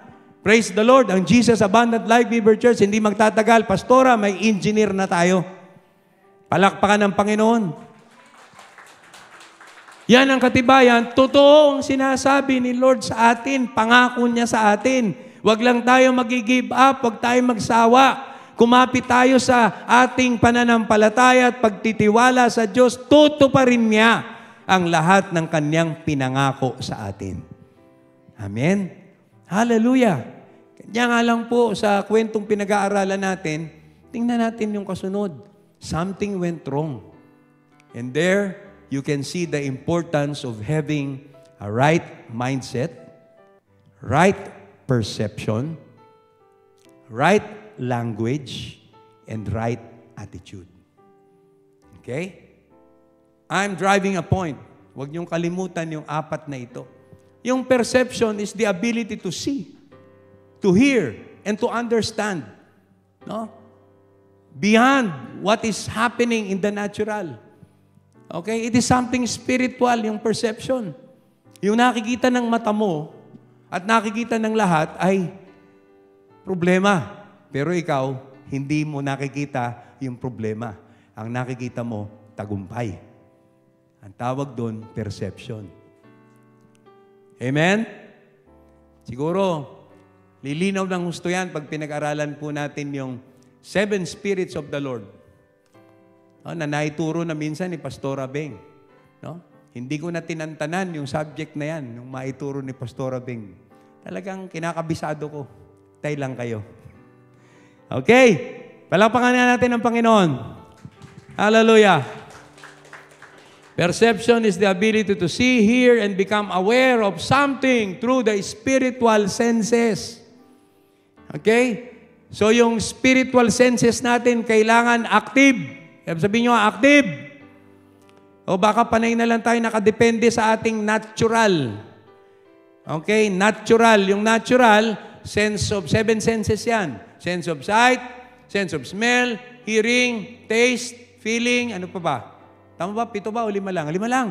Praise the Lord. Ang Jesus Abundant Life River Church, hindi magtatagal. Pastora, may engineer na tayo. Palakpakan ng Panginoon. Yan ang katibayan. Totoo ang sinasabi ni Lord sa atin. Pangako niya sa atin. Huwag lang tayo mag-give up. Huwag tayo magsawa. Kumapit tayo sa ating pananampalataya at pagtitiwala sa Diyos. Tutuparin niya ang lahat ng kanyang pinangako sa atin. Amen? Hallelujah! Kanya nga lang po sa kwentong pinag-aaralan natin, tingnan natin yung kasunod. Something went wrong. And there, you can see the importance of having a right mindset, right perception, right language, and right attitude. Okay? I'm driving a point. Huwag niyong kalimutan yung apat na ito. Yung perception is the ability to see, to hear, and to understand. No? Beyond what is happening in the natural. Okay? It is something spiritual, yung perception. Yung nakikita ng mata mo at nakikita ng lahat ay problema. Pero ikaw, hindi mo nakikita yung problema. Ang nakikita mo, tagumpay. Ang tawag doon, perception. Amen? Siguro, lilinaw ng gusto yan pag pinag-aralan po natin yung 7 spirits of the Lord. No, na naituro na minsan ni Pastora Beng. No? Hindi ko na tinantanan yung subject na yan, yung maituro ni Pastora Beng. Talagang kinakabisado ko. Tay lang kayo. Okay? Palakpakan natin ang Panginoon. Hallelujah! Perception is the ability to see, hear, and become aware of something through the spiritual senses. Okay? So yung spiritual senses natin kailangan active. Sabihin nyo, active. O baka panay na lang tayo nakadepende sa ating natural. Okay? Natural. Yung natural, sense of 7 senses yan. Sense of sight, sense of smell, hearing, taste, feeling, ano pa ba? Tama ba? 7 ba o 5 lang? 5 lang.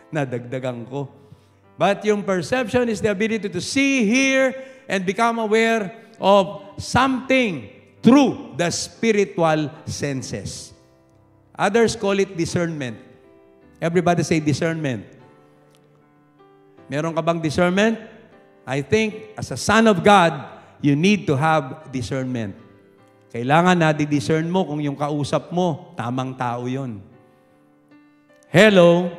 Nadagdagan ko. But yung perception is the ability to see, hear, and become aware of something through the spiritual senses. Others call it discernment. Everybody say discernment. Meron ka bang discernment? I think as a son of God, you need to have discernment. Kailangan na-discern mo kung yung kausap mo, tamang tao yon. Hello?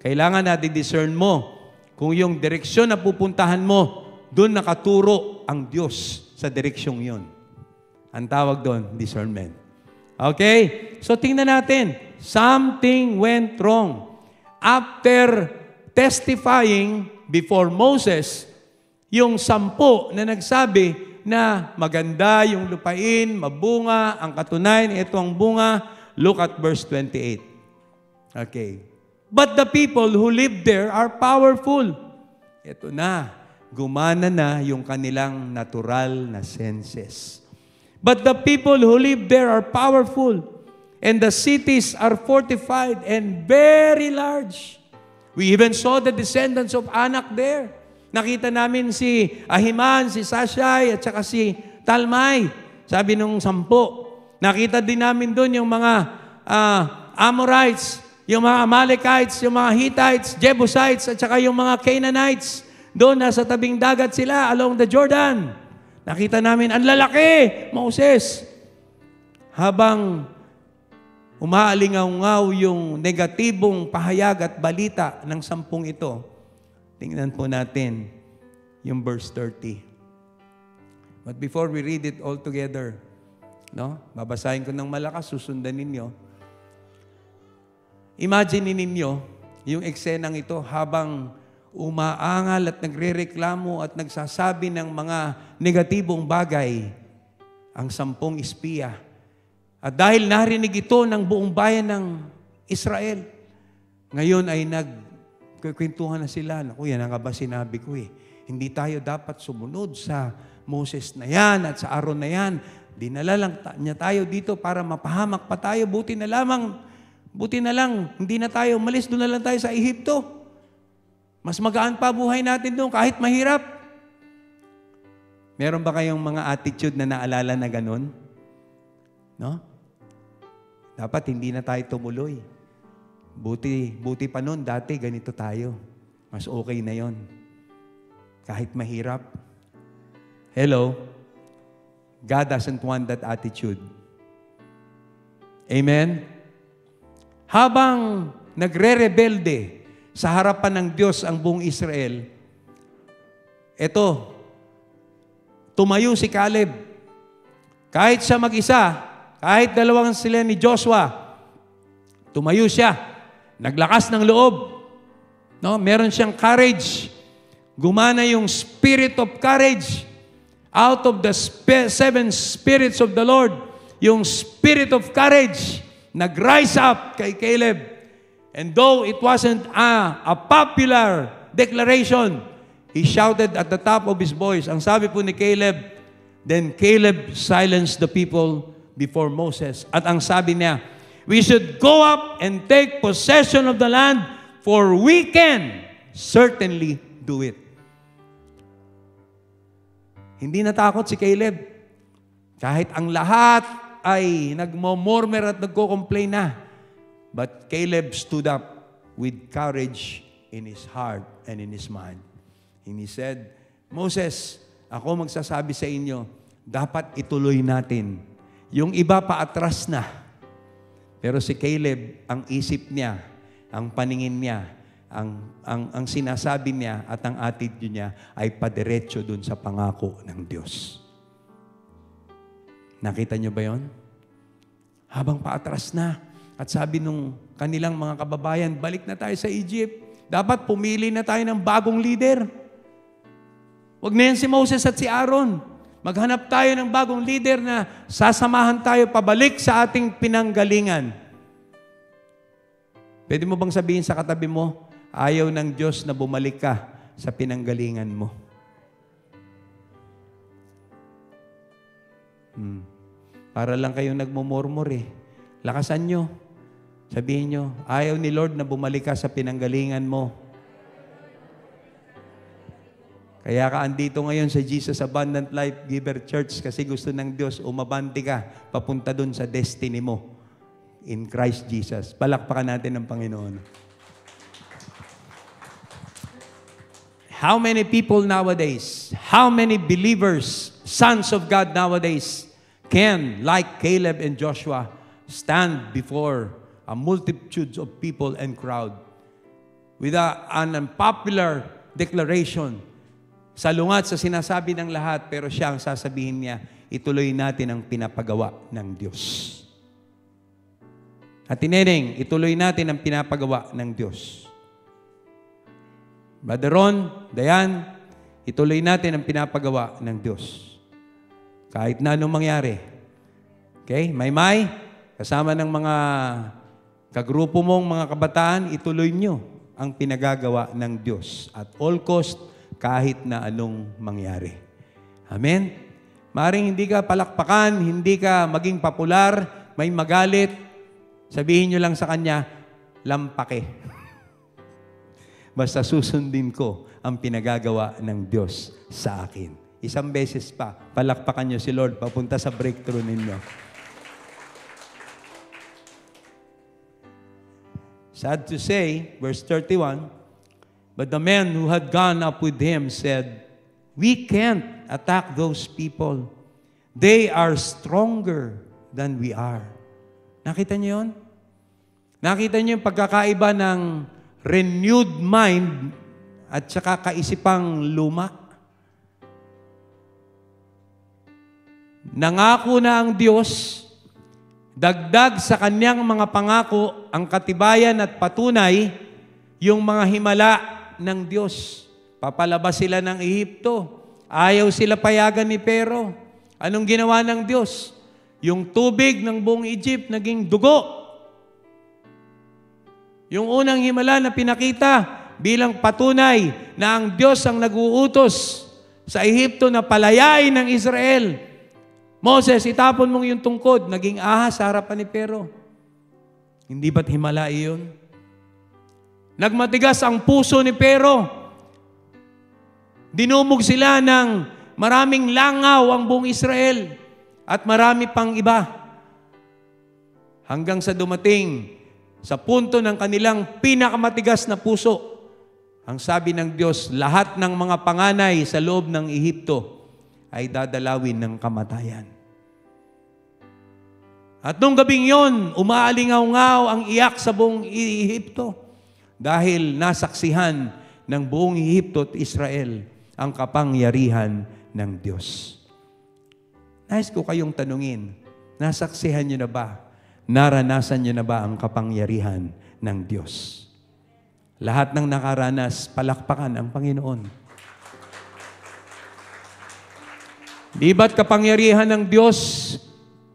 Kailangan na-discern mo kung yung direksyon na pupuntahan mo, doon nakaturo ang Diyos sa direksyong yon. Ang tawag doon, discernment. Okay? So tingnan natin. Something went wrong. After testifying before Moses, yung 10 na nagsabi na maganda yung lupain, mabunga, ang katunayan, ito ang bunga. Look at verse 28. Okay. But the people who live there are powerful. Ito na. Gumana na yung kanilang natural na senses. But the people who live there are powerful. And the cities are fortified and very large. We even saw the descendants of Anak there. Nakita namin si Ahiman, si Sashai, at saka si Talmai. Sabi nung 10. Nakita din namin doon yung mga Amorites, yung mga Amalekites, yung mga Hittites, Jebusites, at saka yung mga Canaanites. Doon, nasa tabing dagat sila, along the Jordan. Nakita namin, ang lalaki, Moses. Habang umaalingaw-ngaw yung negatibong pahayag at balita ng 10 ito, tingnan po natin yung verse 30. But before we read it all together, no? Babasahin ko ng malakas, susundan ninyo. Imagine ninyo yung eksenang ito habang umaangal at nagrereklamo at nagsasabi ng mga negatibong bagay ang 10 espiya. At dahil narinig ito ng buong bayan ng Israel, ngayon ay nagkikwentuhan na sila. Naku, yan ang ba sinabi ko eh. Hindi tayo dapat sumunod sa Moses na yan at sa Aaron na yan. Dinala lang niya tayo dito para mapahamak pa tayo. Buti na lang, hindi na tayo umalis. Doon na lang tayo sa Ehipto. Mas magaan pa buhay natin doon kahit mahirap. Meron ba kayong mga attitude na naalala na ganun? No? Dapat hindi na tayo tumuloy. Buti pa noon, dati ganito tayo. Mas okay na yon. Kahit mahirap. Hello? God doesn't want that attitude. Amen? Habang nagre-rebelde sa harapan ng Diyos ang buong Israel, eto, tumayo si Caleb. Kahit siya mag-isa, kahit dalawang sila ni Joshua, tumayo siya. Naglakas ng loob. No? Meron siyang courage. Gumana yung spirit of courage. Out of the 7 spirits of the Lord, yung spirit of courage, nag-rise up kay Caleb. And though it wasn't a popular declaration, he shouted at the top of his voice. Ang sabi po ni Caleb, then Caleb silenced the people before Moses. At ang sabi niya, we should go up and take possession of the land, for we can certainly do it. Hindi natakot si Caleb. Kahit ang lahat ay nagmo-murmur at nagko-complain na. But Caleb stood up with courage in his heart and in his mind. And he said, Moses, ako magsasabi sa inyo, dapat ituloy natin. Yung iba pa atras na. Pero si Caleb, ang isip niya, ang paningin niya, ang sinasabi niya at ang attitude niya ay padiretso dun sa pangako ng Diyos. Nakita niyo ba yon? Habang paatras na at sabi nung kanilang mga kababayan, balik na tayo sa Egypt. Dapat pumili na tayo ng bagong leader. Huwag na yan si Moses at si Aaron. Maghanap tayo ng bagong leader na sasamahan tayo pabalik sa ating pinanggalingan. Pwede mo bang sabihin sa katabi mo, ayaw ng Diyos na bumalik ka sa pinanggalingan mo? Para lang kayong nagmumurmur eh. Lakasan nyo. Sabihin nyo, ayaw ni Lord na bumalik ka sa pinanggalingan mo. Kaya ka andito ngayon sa Jesus Abundant Life Giver Church kasi gusto ng Diyos umabante ka papunta dun sa destiny mo in Christ Jesus. Palakpakan natin ang Panginoon. How many people nowadays, how many believers, sons of God nowadays, can, like Caleb and Joshua, stand before a multitude of people and crowd with an unpopular declaration, salungat sa sinasabi ng lahat, pero siya ang sasabihin niya, ituloy natin ang pinapagawa ng Diyos. At tineneng, ituloy natin ang pinapagawa ng Diyos. Brother Ron, Dayan, ituloy natin ang pinapagawa ng Diyos. Kahit na anong mangyari. Okay? Maymay, kasama ng mga kagrupo mong mga kabataan, ituloy nyo ang pinagagawa ng Diyos. At all cost, kahit na anong mangyari. Amen? Maring hindi ka palakpakan, hindi ka maging popular, may magalit, sabihin nyo lang sa kanya, lampake. Basta susundin ko ang pinagagawa ng Diyos sa akin. Isang beses pa, palakpakan nyo si Lord papunta sa breakthrough ninyo. Sad to say, verse 31, but the men who had gone up with him said, we can't attack those people. They are stronger than we are. Nakita niyo yun? Nakita niyo yung pagkakaiba ng renewed mind at saka kaisipang luma? Nangako na ang Diyos, dagdag sa kanyang mga pangako ang katibayan at patunay yung mga himala ng Diyos. Papalabas sila ng Ehipto. Ayaw sila payagan ni Pero. Anong ginawa ng Diyos? Yung tubig ng buong Egypt naging dugo. Yung unang himala na pinakita bilang patunay na ang Diyos ang nag-uutos sa Ehipto na palayain ng Israel. Moses, itapon mong yung tungkod, naging ahas sa harapan ni Pero. Hindi ba't himala iyon? Nagmatigas ang puso ni Pero. Dinumog sila ng maraming langaw ang buong Israel at marami pang iba. Hanggang sa dumating sa punto ng kanilang pinakamatigas na puso. Ang sabi ng Diyos, lahat ng mga panganay sa loob ng Ehipto ay dadalawin ng kamatayan. At nung gabing yon, umaalingaw-ngaw ang iyak sa buong Ehipto dahil nasaksihan ng buong Ehipto at Israel ang kapangyarihan ng Diyos. Nais ko kayong tanungin, nasaksihan niyo na ba? Naranasan niyo na ba ang kapangyarihan ng Diyos? Lahat ng nakaranas, palakpakan ang Panginoon. Di ba't kapangyarihan ng Diyos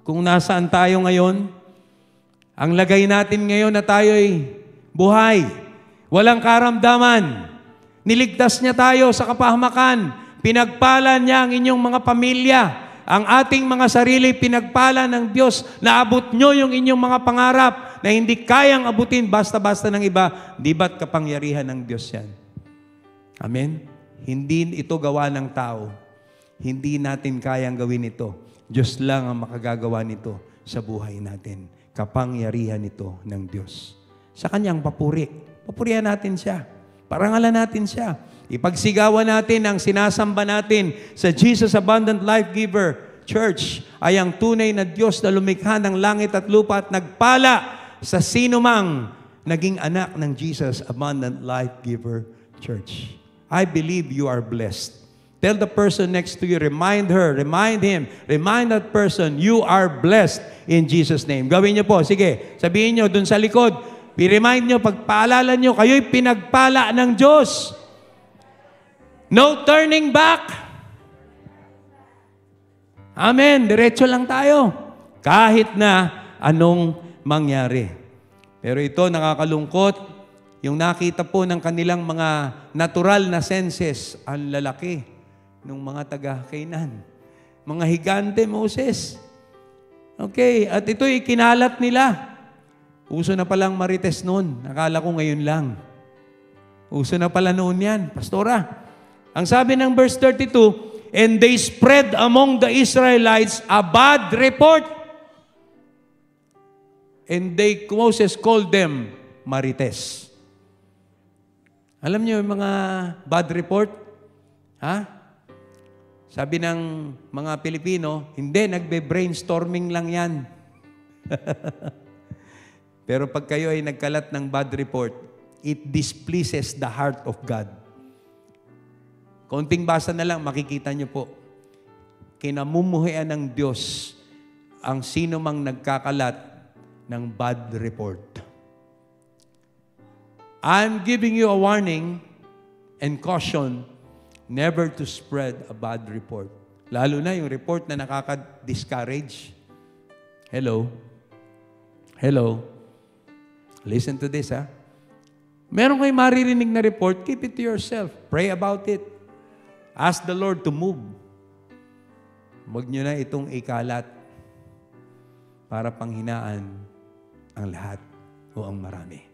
kung nasaan tayo ngayon? Ang lagay natin ngayon na tayo'y buhay, walang karamdaman. Niligtas niya tayo sa kapahamakan. Pinagpala niya ang inyong mga pamilya. Ang ating mga sarili pinagpala ng Diyos. Naabot nyo yung inyong mga pangarap na hindi kayang abutin basta-basta ng iba. Di ba't kapangyarihan ng Diyos yan? Amen? Hindi ito gawa ng tao. Hindi natin kayang gawin ito. Diyos lang ang makagagawa nito sa buhay natin. Kapangyarihan ito ng Diyos. Sa Kanyang papuri. Papurihan natin siya. Parangalan natin siya. Ipagsigawan natin ang sinasamba natin sa Jesus Abundant Life Giver Church ay ang tunay na Diyos na lumikha ng langit at lupa at nagpala sa sinumang naging anak ng Jesus Abundant Life Giver Church. I believe you are blessed. Tell the person next to you, remind her, remind him, remind that person, you are blessed in Jesus' name. Gawin niyo po. Sige, sabihin niyo dun sa likod, i-remind niyo, pagpaalala niyo, kayo'y pinagpala ng Diyos. No turning back. Amen. Diretso lang tayo. Kahit na anong mangyari. Pero ito nakakalungkot. Yung nakita po ng kanilang mga natural na senses, ang lalaki ng mga taga-Canaan. Mga higante, Moses. Okay, at ito'y kinalat nila. Uso na palang marites noon. Nakala ko ngayon lang. Uso na pala noon yan. Pastora, ang sabi ng verse 32, and they spread among the Israelites a bad report. And Moses called them marites. Alam niyo yung mga bad report? Ha? Sabi ng mga Pilipino, hindi, nagbe-brainstorming lang yan. Pero pag kayo ay nagkalat ng bad report, it displeases the heart of God. Konting basa na lang, makikita niyo po. Kinamumuhian ng Diyos ang sino mang nagkakalat ng bad report. I'm giving you a warning and caution never to spread a bad report. Lalo na yung report na nakaka-discourage. Hello? Hello? Listen to this, ha? Meron kayo maririnig na report, keep it to yourself. Pray about it. Ask the Lord to move. Huwag nyo na itong ikalat para panghinaan ang lahat o ang marami.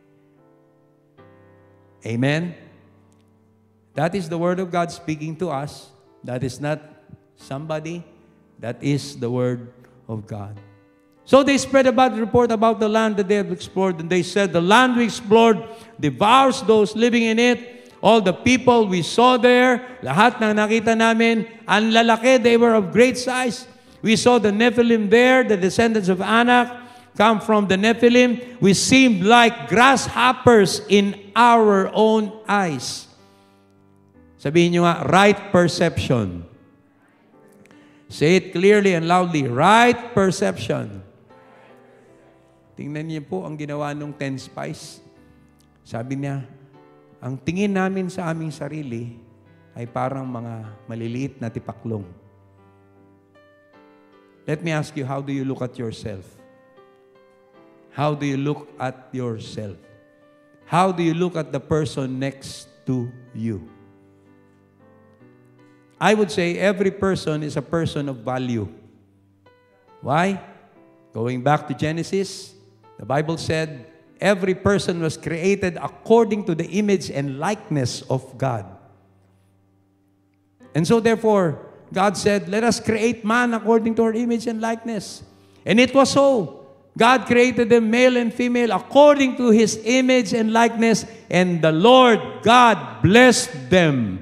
Amen? That is the Word of God speaking to us. That is not somebody. That is the Word of God. So they spread a bad report about the land that they have explored, and they said, the land we explored devours those living in it. All the people we saw there, lahat ng nakita namin, ang lalaki, they were of great size. We saw the Nephilim there, the descendants of Anak come from the Nephilim. We seemed like grasshoppers in our own eyes. Sabihin nyo nga, right perception. Say it clearly and loudly. Right perception. Tingnan niyo po ang ginawa nung 10 spies. Sabi niya, ang tingin namin sa aming sarili ay parang mga maliliit na tipaklong. Let me ask you, how do you look at yourself? How do you look at yourself? How do you look at the person next to you? I would say every person is a person of value. Why? Going back to Genesis, the Bible said, every person was created according to the image and likeness of God. And so therefore, God said, let us create man according to our image and likeness. And it was so. God created them male and female according to His image and likeness, and the Lord God blessed them.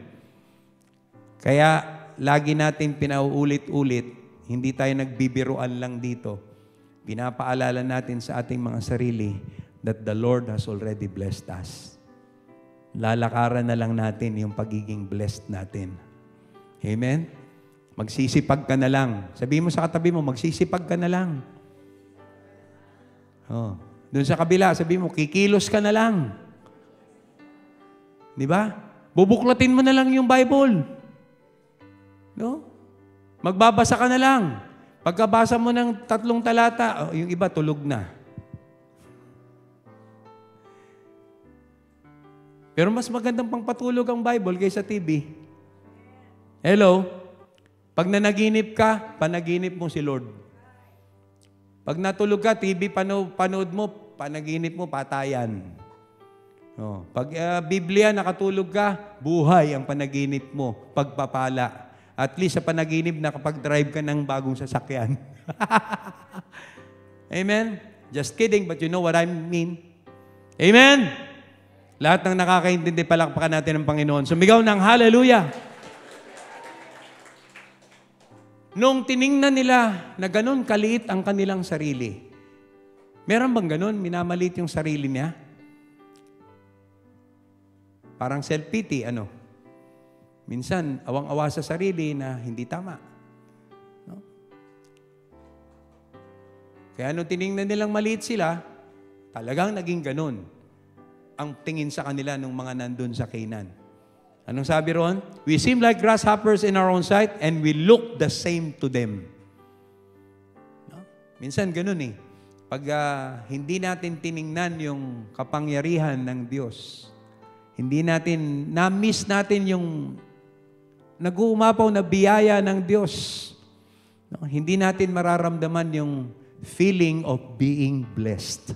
Kaya, lagi natin pinauulit-ulit, hindi tayo nagbibiruan lang dito. Pinapaalala natin sa ating mga sarili that the Lord has already blessed us. Lalakaran na lang natin yung pagiging blessed natin. Amen? Magsisipag ka na lang. Sabihin mo sa katabi mo, magsisipag ka na lang. Oh. Doon sa kabila, sabihin mo, kikilos ka na lang. Di ba? Bubuklatin mo na lang yung Bible. No? Magbabasa ka na lang. Pagkabasa mo ng 3 talata, yung iba tulog na. Pero mas magandang pangpatulog ang Bible kaysa TV. Hello? Pag nanaginip ka, panaginip mo si Lord. Pag natulog ka, TV panood mo, panaginip mo, patayan. Oh. Pag Biblia, nakatulog ka, buhay ang panaginip mo, pagpapala. At least sa panaginip, nakapag-drive ka ng bagong sasakyan. Amen? Just kidding, but you know what I mean. Amen? Lahat ng nakakaintindi, palakpakan natin ng Panginoon. Sumigaw ng hallelujah. Nung tiningnan nila na ganun kaliit ang kanilang sarili, meron bang ganun? Minamalit yung sarili niya? Parang self-pity, ano? Minsan, awang-awa sa sarili na hindi tama. No? Kaya nung tiningnan nilang maliit sila, talagang naging ganun ang tingin sa kanila ng mga nandun sa Canaan. Anong sabi ron? We seem like grasshoppers in our own sight and we look the same to them. No? Minsan ganun eh. Pag hindi natin tiningnan yung kapangyarihan ng Diyos, hindi natin, na-miss natin yung nag-uumapaw na biyaya ng Diyos. No? Hindi natin mararamdaman yung feeling of being blessed.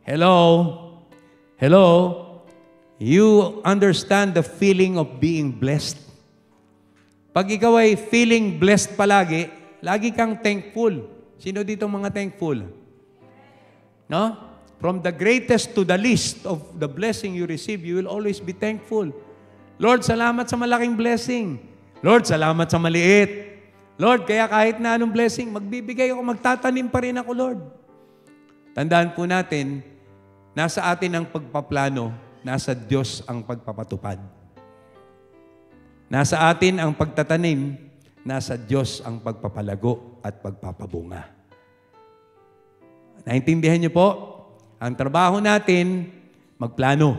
Hello? Hello? You understand the feeling of being blessed? Pag ikaw ay feeling blessed palagi, lagi kang thankful. Sino dito mga thankful? No? From the greatest to the least of the blessing you receive, you will always be thankful. Lord, salamat sa malaking blessing. Lord, salamat sa maliit. Lord, kaya kahit na anong blessing, magbibigay ako, magtatanim pa rin ako, Lord. Tandaan po natin, nasa atin ang pagpaplano, nasa Diyos ang pagpapatupad. Nasa atin ang pagtatanim, nasa Diyos ang pagpapalago at pagpapabunga. Naintindihan niyo po? Ang trabaho natin, magplano.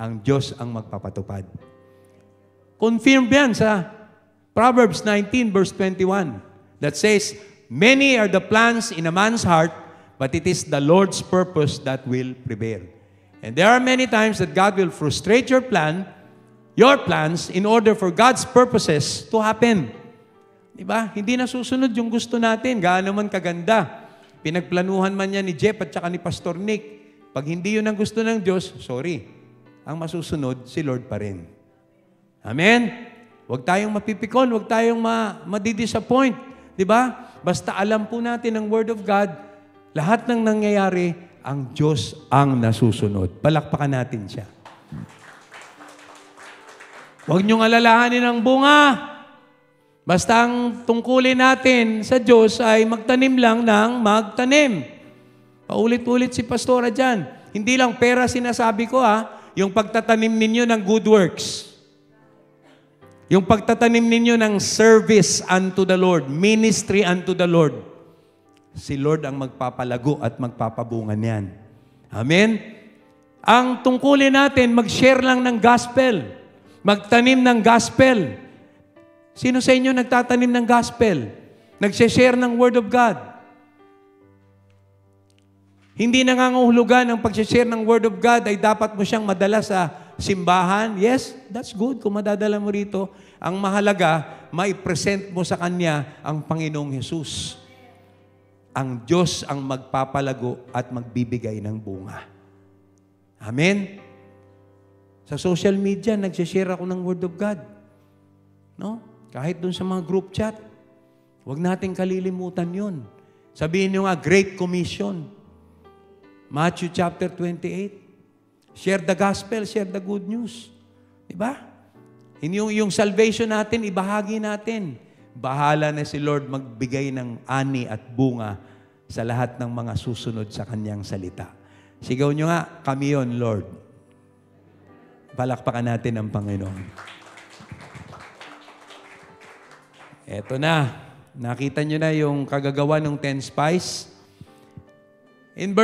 Ang Diyos ang magpapatupad. Confirmed yan sa Proverbs 19 verse 21 that says, many are the plans in a man's heart, but it is the Lord's purpose that will prevail. And there are many times that God will frustrate your plans, in order for God's purposes to happen. Diba? Hindi nasusunod yung gusto natin. Gaano man kaganda. Pinagplanuhan man yan ni Jeff at saka ni Pastor Nick. Pag hindi yun ang gusto ng Diyos, sorry. Ang masusunod, si Lord pa rin. Amen? Huwag tayong mapipikon, huwag tayong madidisappoint. Diba? Basta alam po natin ang Word of God, lahat ng nangyayari, ang Diyos ang nasusunod. Palakpakan natin siya. Huwag niyong alalahanin ang bunga. Basta ang tungkulin natin sa Diyos ay magtanim lang ng magtanim. Paulit-ulit si Pastora dyan. Hindi lang pera sinasabi ko yung pagtatanim ninyo ng good works. Yung pagtatanim ninyo ng service unto the Lord, ministry unto the Lord, si Lord ang magpapalago at magpapabungan yan. Amen? Ang tungkulin natin, mag-share lang ng gospel. Magtanim ng gospel. Sino sa inyo nagtatanim ng gospel? Nag-share ng Word of God? Hindi nangangahulugan ang pag-share ng Word of God ay dapat mo siyang madala sa simbahan. Yes, that's good kung madadala mo rito. Ang mahalaga, mai-present mo sa Kanya ang Panginoong Hesus. Ang Diyos ang magpapalago at magbibigay ng bunga. Amen? Sa social media, nag-share ako ng Word of God. No? Kahit dun sa mga group chat. Huwag nating kalilimutan yun. Sabihin nyo nga, Great Commission. Matthew chapter 28. Share the gospel, share the good news. Diba? Yung salvation natin, ibahagi natin. Bahala na si Lord magbigay ng ani at bunga sa lahat ng mga susunod sa Kanyang salita. Sigaw nyo nga, kami yon, Lord. Palakpakan natin ang Panginoon. Eto na. Nakita nyo na yung kagagawa ng 10 spies. In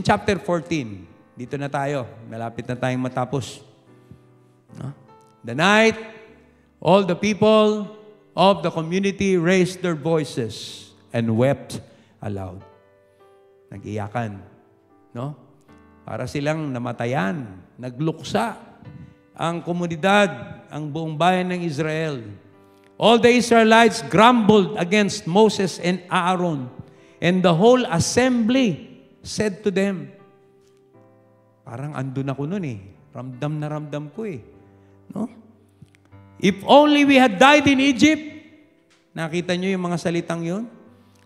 chapter 14, dito na tayo. Malapit na tayong matapos. No? The night, all the people of the community raised their voices and wept aloud. Nag-iyakan. No? Para silang namatayan. Nagluksa ang komunidad, ang buong bayan ng Israel. All the Israelites grumbled against Moses and Aaron, and the whole assembly said to them, parang andun ako nun eh. Ramdam na ramdam ko eh. No? If only we had died in Egypt. Nakita nyo yung mga salitang yun?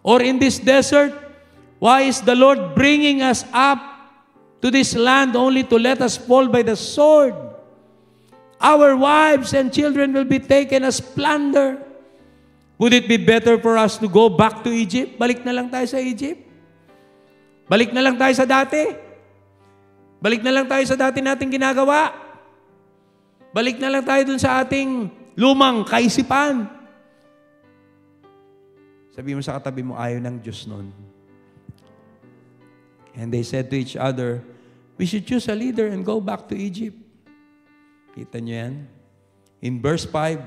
Or in this desert, why is the Lord bringing us up to this land only to let us fall by the sword? Our wives and children will be taken as plunder. Would it be better for us to go back to Egypt? Balik na lang tayo sa Egypt. Balik na lang tayo sa dati. Balik na lang tayo sa dati nating ginagawa. Balik na lang tayo dun sa ating lumang kaisipan. Sabi mo sa katabi mo, ayaw ng Diyos nun. And they said to each other, we should choose a leader and go back to Egypt. Kita nyo yan? In verse 5,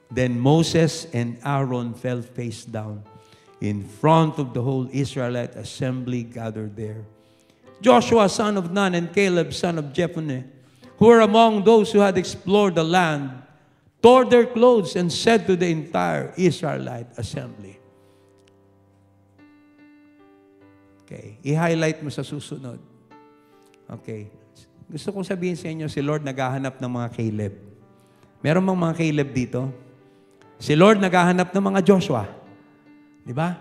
then Moses and Aaron fell face down in front of the whole Israelite assembly gathered there. Joshua, son of Nun, and Caleb, son of Jephunneh, who were among those who had explored the land, tore their clothes and said to the entire Israelite assembly. Okay, i-highlight mo sa susunod. Okay. Gusto kong sabihin sa inyo, si Lord naghahanap ng mga Caleb. Meron bang mga Caleb dito? Si Lord naghahanap ng mga Joshua. Di ba?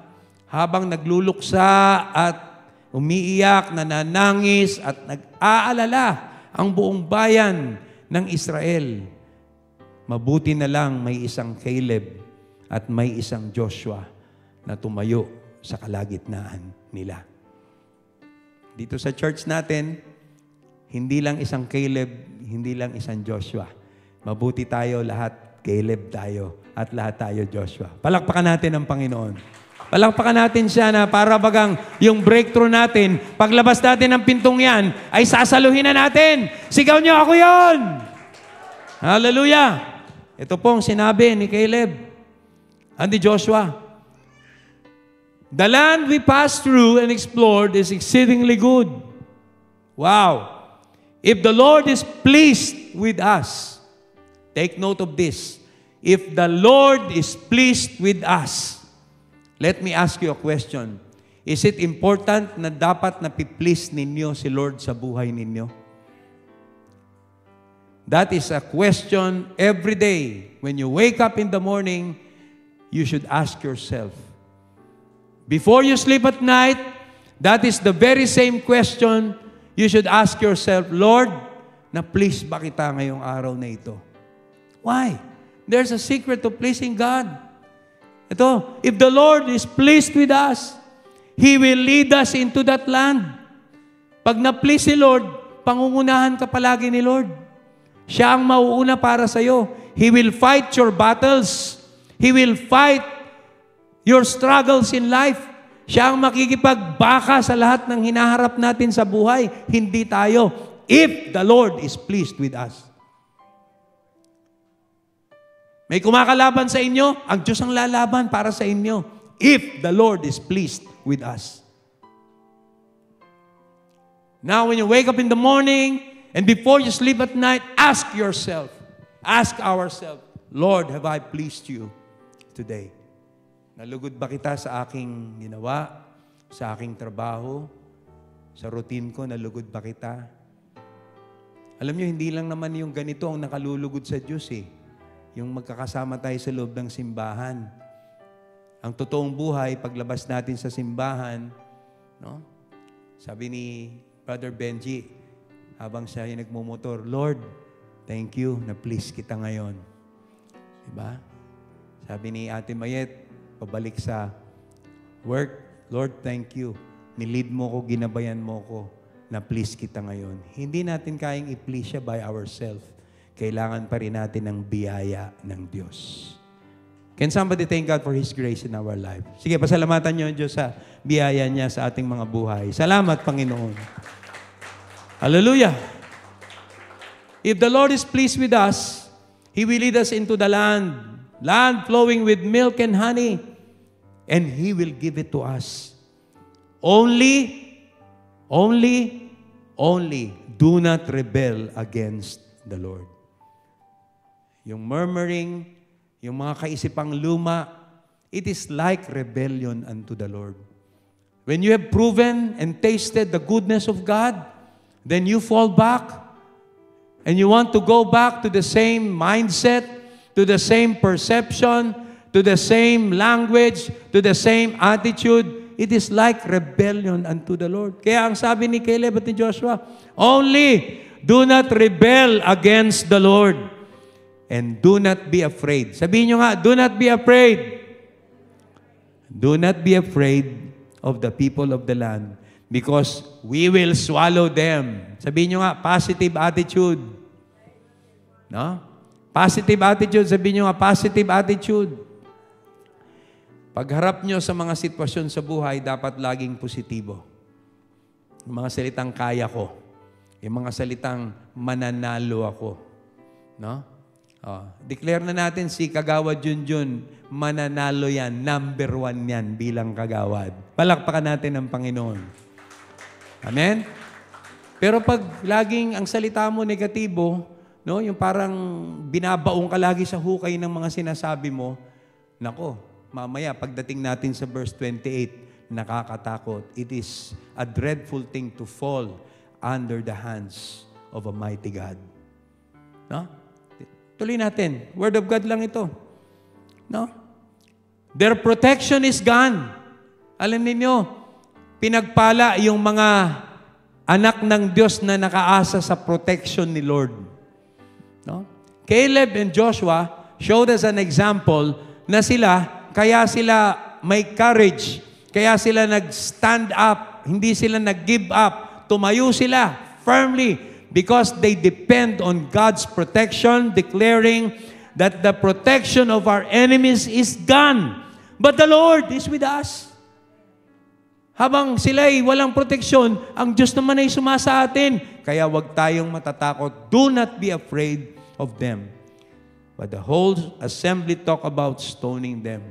Habang nagluluksa at umiiyak, nananangis at nag-aalala ang buong bayan ng Israel. Mabuti na lang may isang Caleb at may isang Joshua na tumayo sa kalagitnaan nila. Dito sa church natin, hindi lang isang Caleb, hindi lang isang Joshua. Mabuti tayo, lahat Caleb tayo, at lahat tayo Joshua. Palakpakan natin ang Panginoon. Palakpakan natin siya na para bagang yung breakthrough natin, paglabas natin ng pintong yan, ay sasaluhin na natin. Sigaw niyo, ako yon. Hallelujah. Ito pong sinabi ni Caleb and ni Joshua. The land we passed through and explored is exceedingly good. Wow. If the Lord is pleased with us, take note of this. If the Lord is pleased with us, let me ask you a question. Is it important na dapat na-please ninyo si Lord sa buhay ninyo? That is a question every day. When you wake up in the morning, you should ask yourself. Before you sleep at night, that is the very same question you should ask yourself, Lord, na-please ba kita ngayong araw na ito? Why? There's a secret to pleasing God. Ito, if the Lord is pleased with us, He will lead us into that land. Pag na-please si Lord, pangungunahan ka palagi ni Lord. Siya ang mauuna para sa'yo. He will fight your battles. He will fight your struggles in life. Siya ang makikipagbaka sa lahat ng hinaharap natin sa buhay. Hindi tayo. If the Lord is pleased with us. May kumakalaban sa inyo, ang Diyos ang lalaban para sa inyo. If the Lord is pleased with us. Now, when you wake up in the morning, and before you sleep at night, ask yourself, ask ourselves, Lord, have I pleased you today? Nalugod ba kita sa aking ginawa, sa aking trabaho, sa routine ko, nalugod ba kita? Alam nyo, hindi lang naman yung ganito ang nakalulugod sa Diyos eh. Yung magkakasama tayo sa loob ng simbahan. Ang totoong buhay, paglabas natin sa simbahan, no? Sabi ni Brother Benji, habang siya yung nagmumotor, Lord, thank you na please kita ngayon. Diba? Sabi ni Ate Mayet, pabalik sa work, Lord, thank you. Nilid mo ko, ginabayan mo ko, na please kita ngayon. Hindi natin kayang i-please siya by ourselves. Kailangan pa rin natin ng biyaya ng Diyos. Can somebody thank God for His grace in our life? Sige, pasalamatan niyo ang Diyos sa biyaya niya sa ating mga buhay. Salamat, Panginoon. Hallelujah. If the Lord is pleased with us, He will lead us into the land flowing with milk and honey, and He will give it to us. Only, do not rebel against the Lord. Yung murmuring, yung mga kaisipang luma, it is like rebellion unto the Lord. When you have proven and tasted the goodness of God, then you fall back and you want to go back to the same mindset, to the same perception, to the same language, to the same attitude. It is like rebellion unto the Lord. Kaya ang sabi ni Caleb at ni Joshua, only do not rebel against the Lord and do not be afraid. Sabihin nyo nga, do not be afraid. Do not be afraid of the people of the land because we will swallow them. Sabihin nyo nga, positive attitude. No? Positive attitude. Sabihin nyo nga, positive attitude. Pagharap nyo sa mga sitwasyon sa buhay, dapat laging positibo. Yung mga salitang kaya ko. Yung mga salitang mananalo ako. No? Declare na natin si Kagawad Junjun, mananalo yan, number 1 yan bilang kagawad. Palakpakan natin ang Panginoon. Amen? Pero pag laging ang salita mo negatibo, no, yung parang binabaong ka lagi sa hukay ng mga sinasabi mo, nako, mamaya pagdating natin sa verse 28, nakakatakot. It is a dreadful thing to fall under the hands of a mighty God. No? Tuloy natin. Word of God lang ito. No? Their protection is gone. Alam niyo, pinagpala yung mga anak ng Diyos na nakaasa sa protection ni Lord. No? Caleb and Joshua showed us an example na kaya sila may courage, kaya sila nag-stand up, hindi sila nag-give up, tumayo sila firmly, because they depend on God's protection, declaring that the protection of our enemies is gone. But the Lord is with us. Habang sila'y walang proteksyon, ang Diyos naman ay sumasa atin. Kaya wag tayong matatakot. Do not be afraid of them. But the whole assembly talk about stoning them.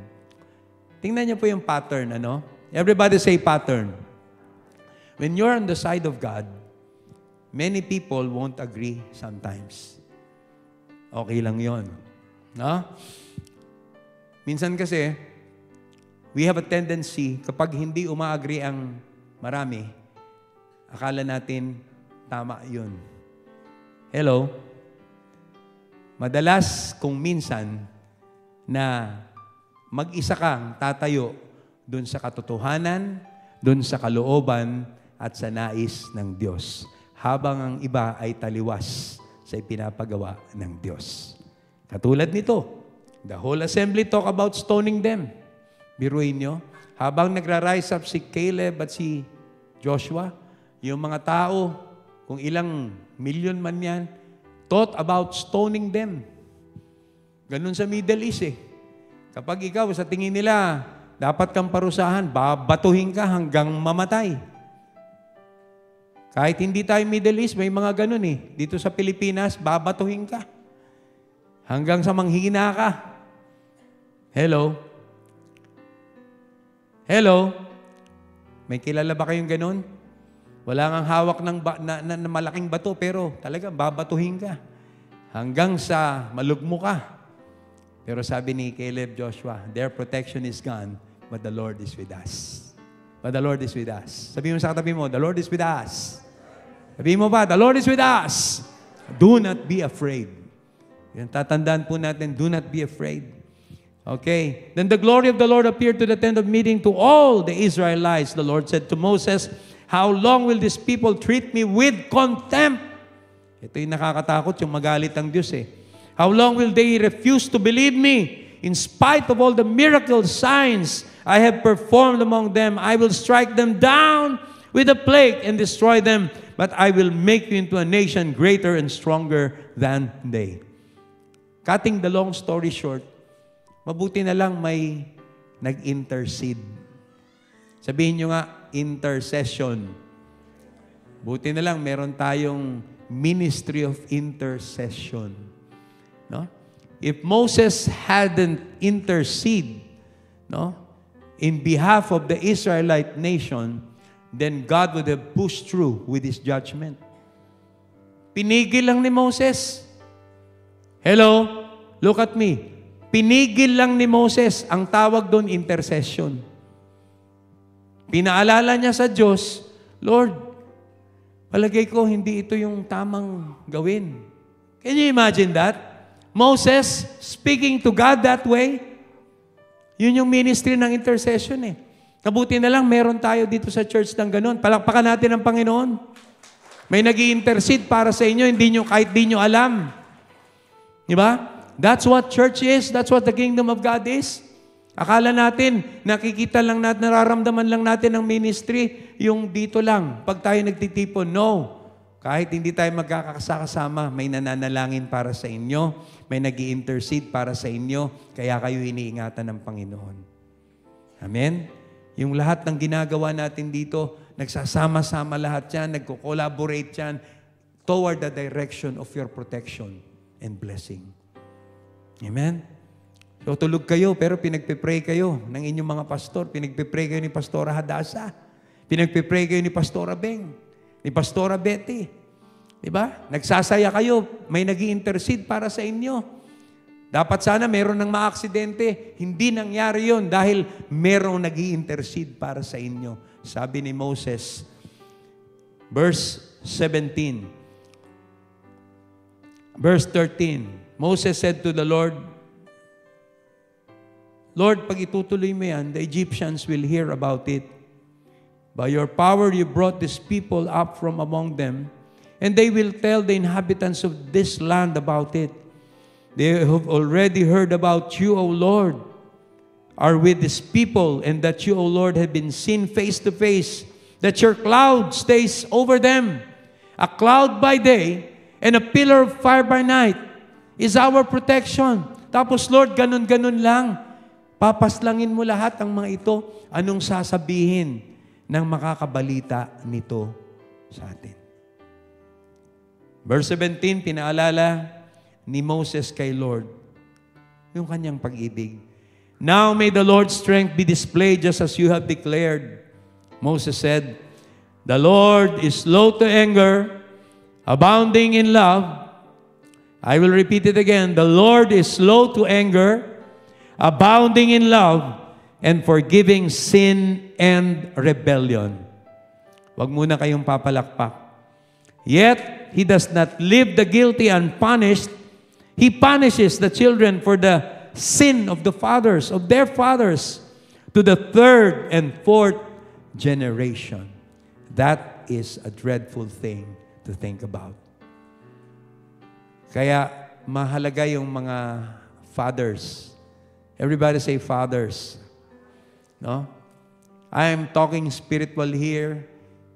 Tingnan niyo po yung pattern, ano? Everybody say pattern. When you're on the side of God, many people won't agree sometimes. Okay lang yon, no? Minsan kasi, we have a tendency, kapag hindi umaagree ang marami, akala natin tama yun. Hello? Madalas kung minsan na mag-isa kang tatayo dun sa katotohanan, dun sa kalooban, at sa nais ng Diyos. Habang ang iba ay taliwas sa ipinapagawa ng Diyos. Katulad nito, the whole assembly talk about stoning them. Biruin nyo, habang nagra-rise up si Caleb at si Joshua, yung mga tao, kung ilang milyon man yan, thought about stoning them. Ganun sa Middle East eh. Kapag ikaw sa tingin nila, dapat kang parusahan, babatuhin ka hanggang mamatay. Kahit hindi tayo Middle East, may mga ganun eh. Dito sa Pilipinas, babatuhin ka. Hanggang sa manghina ka. Hello? Hello? May kilala ba kayong ganun? Wala ngang hawak ng na malaking bato, pero talaga babatuhin ka. Hanggang sa malugmo ka. Pero sabi ni Caleb Joshua, their protection is gone, but the Lord is with us. But the Lord is with us. Sabihin mo sa katabi mo, the Lord is with us. Sabihin mo ba, the Lord is with us. Do not be afraid. Yan, tatandaan po natin, do not be afraid. Okay. Then the glory of the Lord appeared to the tent of meeting to all the Israelites. The Lord said to Moses, how long will these people treat me with contempt? Ito yung nakakatakot, yung magalit ang Diyos eh. How long will they refuse to believe me? In spite of all the miracle signs I have performed among them, I will strike them down with a plague and destroy them, but I will make you into a nation greater and stronger than they. Cutting the long story short, mabuti na lang may nag-intercede. Sabihin nyo nga, intercession. Buti na lang meron tayong ministry of intercession. No? If Moses hadn't intercede, no, in behalf of the Israelite nation, then God would have pushed through with His judgment. Pinigil lang ni Moses. Hello? Look at me. Pinigil lang ni Moses. Ang tawag doon, intercession. Pinaalala niya sa Diyos, Lord, palagay ko hindi ito yung tamang gawin. Can you imagine that? Moses speaking to God that way, yun yung ministry ng intercession eh. Kabuti na lang, meron tayo dito sa church ng ganun. Palakpakan natin ang Panginoon. May nag-i-intercede para sa inyo, kahit di nyo alam. Di ba? That's what church is. That's what the kingdom of God is. Akala natin, nakikita lang natin, nararamdaman lang natin ang ministry, yung dito lang. Pag tayo nagtitipon, no. Kahit hindi tayo magkakasama, may nananalangin para sa inyo, may nag-i-intercede para sa inyo, kaya kayo iniingatan ng Panginoon. Amen? Yung lahat ng ginagawa natin dito, nagsasama-sama lahat yan, nagko-collaborate yan toward the direction of your protection and blessing. Amen? So tulog kayo, pero pinagpipray kayo ng inyong mga pastor, pinagpipray kayo ni Pastora Hadasa, pinagpipray kayo ni Pastora Beng, ni Pastora Betty. Diba? Nagsasaya kayo, may nag-i-intercede para sa inyo. Dapat sana meron ng maaksidente. Hindi nangyari yon dahil merong nag-i-intercede para sa inyo. Sabi ni Moses, verse 17, verse 13, Moses said to the Lord, Lord, pag itutuloy mo yan, the Egyptians will hear about it. By your power, you brought these people up from among them, and they will tell the inhabitants of this land about it. They have already heard about you, O Lord, are with these people, and that you, O Lord, have been seen face to face, that your cloud stays over them. A cloud by day, and a pillar of fire by night is our protection. Tapos, Lord, ganun-ganun lang. Papaslangin mo lahat ang mga ito. Anong sasabihin ng makakabalita nito sa atin? Verse 17, pinaalala ni Moses kay Lord yung kanyang pag-ibig. Now may the Lord's strength be displayed just as you have declared. Moses said, the Lord is slow to anger, abounding in love. I will repeat it again. The Lord is slow to anger, abounding in love, and forgiving sin and rebellion. Huwag muna kayong papalakpak. Yet, He does not leave the guilty unpunished. He punishes the children for the sin of the fathers, of their fathers, to the third and fourth generation. That is a dreadful thing to think about. Kaya, mahalaga yung mga fathers. Everybody say fathers. No? I am talking spiritual here.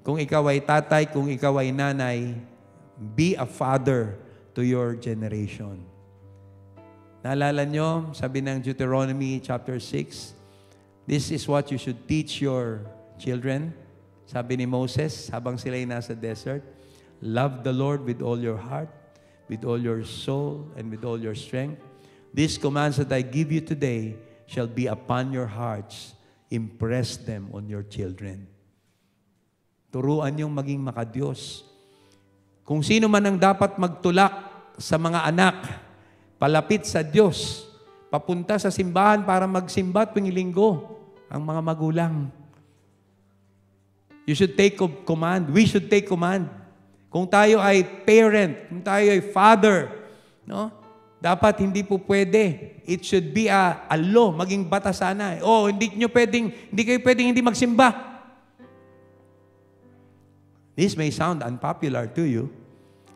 Kung ikaw ay tatay, kung ikaw ay nanay, be a father to your generation. Naalala nyo, sabi ng Deuteronomy chapter 6, this is what you should teach your children. Sabi ni Moses, habang sila'y nasa desert, love the Lord with all your heart, with all your soul, and with all your strength. These commands that I give you today shall be upon your hearts. Impress them on your children. Turuan yung maging makadiyos. Kung sino man ang dapat magtulak sa mga anak, palapit sa Diyos, papunta sa simbahan para magsimba tuwing linggo, ang mga magulang. You should take command. We should take command. Kung tayo ay parent, kung tayo ay father, no? Dapat hindi po pwede. It should be a law, maging batas sana. Oh, hindi kayo pwedeng hindi magsimba. This may sound unpopular to you,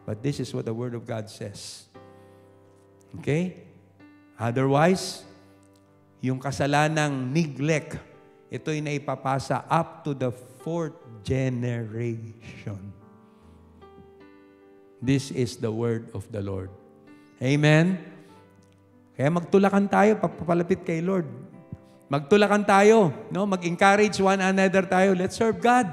but this is what the Word of God says. Okay? Otherwise, yung kasalanang neglect, ito'y naipapasa up to the 4th generation. This is the word of the Lord. Amen? Kaya magtulakan tayo, papalapit kay Lord. Magtulakan tayo, no? Mag-encourage one another tayo. Let's serve God.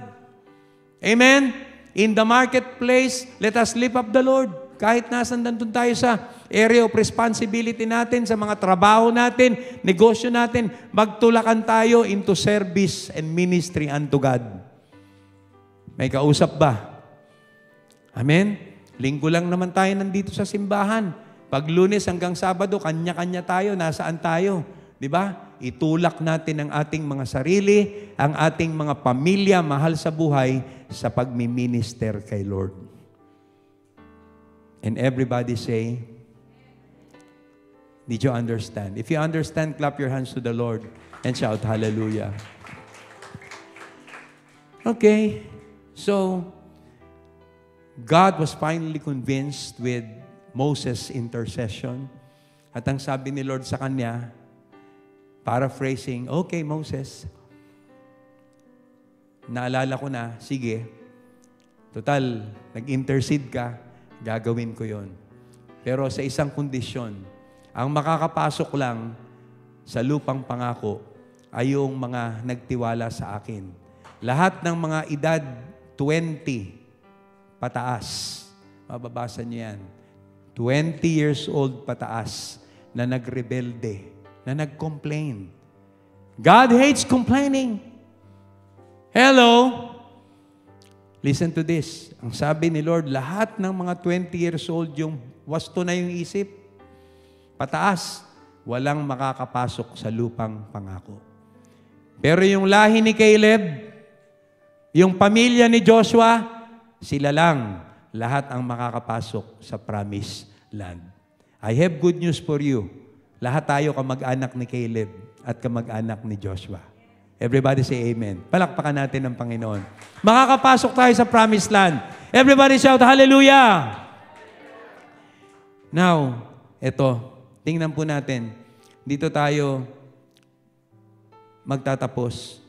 Amen? In the marketplace, let us lift up the Lord. Kahit nasan nandun tayo sa area of responsibility natin, sa mga trabaho natin, negosyo natin, magtulakan tayo into service and ministry unto God. May kausap ba? Amen? Linggo lang naman tayo nandito sa simbahan. Pag Lunes hanggang Sabado, kanya-kanya tayo, nasaan tayo? Di ba? Itulak natin ang ating mga sarili, ang ating mga pamilya, mahal sa buhay, sa pagmi-minister kay Lord. And everybody say, did you understand? If you understand, clap your hands to the Lord and shout hallelujah. Okay. So, God was finally convinced with Moses' intercession. At ang sabi ni Lord sa kanya, paraphrasing, okay, Moses, naalala ko na, sige, total, nag-intercede ka, gagawin ko yon. Pero sa isang kondisyon, ang makakapasok lang sa lupang pangako ay yung mga nagtiwala sa akin. Lahat ng mga edad 20 pataas, mababasa niyo yan, 20 years old pataas na nagrebelde, na nag-complain. God hates complaining. Hello? Listen to this. Ang sabi ni Lord, lahat ng mga 20 years old, yung wasto na yung isip, pataas, walang makakapasok sa lupang pangako. Pero yung lahi ni Caleb, yung pamilya ni Joshua, sila lang, lahat ang makakapasok sa promised land. I have good news for you. Lahat tayo kamag-anak ni Caleb at kamag-anak ni Joshua. Everybody say amen. Palakpakan natin ang Panginoon. Makakapasok tayo sa promised land. Everybody shout hallelujah! Now, eto, tingnan po natin. Dito tayo magtatapos.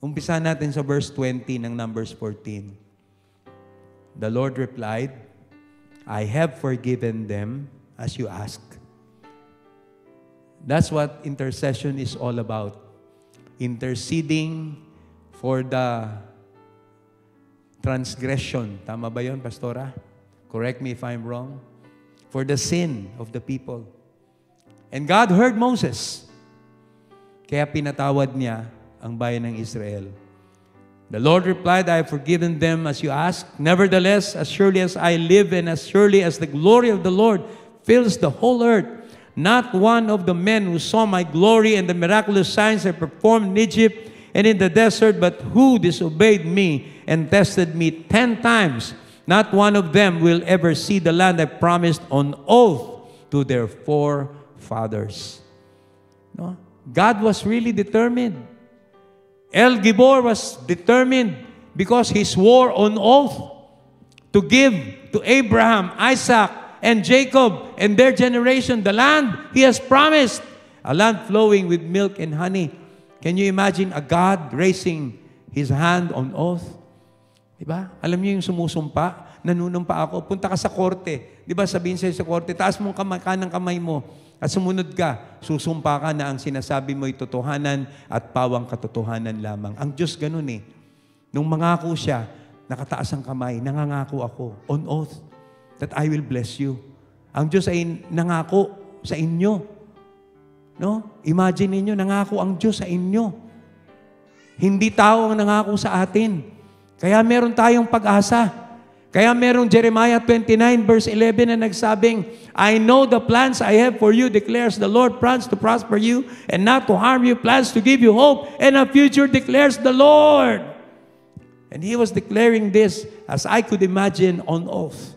Umpisa natin sa verse 20 ng Numbers 14. The Lord replied, I have forgiven them as you ask. That's what intercession is all about. Interceding for the transgression. Tama ba yun, Pastora? Correct me if I'm wrong. For the sin of the people. And God heard Moses. Kaya pinatawad niya ang bayan ng Israel. The Lord replied, I have forgiven them as you ask. Nevertheless, as surely as I live and as surely as the glory of the Lord fills the whole earth, not one of the men who saw my glory and the miraculous signs I performed in Egypt and in the desert, but who disobeyed me and tested me 10 times, not one of them will ever see the land I promised on oath to their forefathers. No? God was really determined. El Gibor was determined because he swore on oath to give to Abraham, Isaac, and Jacob and their generation the land he has promised, a land flowing with milk and honey. Can you imagine a God raising his hand on oath. Diba? Alam niyo yung sumusumpa, nanunumpa ako, punta ka sa korte. Diba sabihin sa'yo sa korte, taas mong kanang kamay mo at sumunod ka, susumpa ka na ang sinasabi mo'y totohanan at pawang katotohanan lamang. Ang Diyos ganun eh. Nung mangako siya, nakataas ang kamay, nangangako ako on oath that I will bless you. Ang Diyos ay nangako sa inyo. No? Imagine niyo, nangako ang Diyos sa inyo. Hindi tao ang nangako sa atin. Kaya meron tayong pag-asa. Kaya merong Jeremiah 29 verse 11 na nagsabing, I know the plans I have for you, declares the Lord, plans to prosper you and not to harm you, plans to give you hope and a future, declares the Lord. And he was declaring this, as I could imagine, on oath.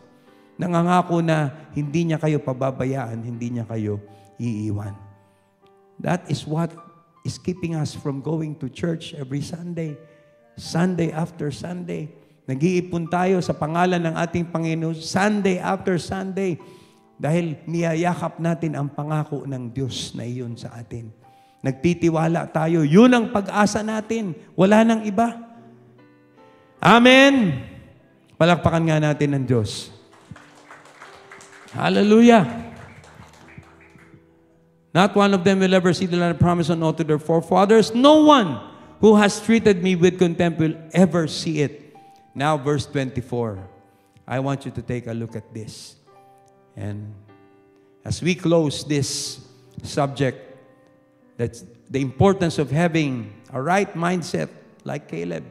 Nangangako na hindi niya kayo pababayaan, hindi niya kayo iiwan. That is what is keeping us from going to church every Sunday. Sunday after Sunday. Nag-iipon tayo sa pangalan ng ating Panginoon, Sunday after Sunday. Dahil niyayakap natin ang pangako ng Diyos na iyon sa atin. Nagtitiwala tayo. Yun ang pag-asa natin. Wala nang iba. Amen! Palakpakan nga natin ng Diyos. Hallelujah! Not one of them will ever see the land of promise on oath to their forefathers. No one who has treated me with contempt will ever see it. Now, verse 24. I want you to take a look at this. And as we close this subject, that's the importance of having a right mindset like Caleb.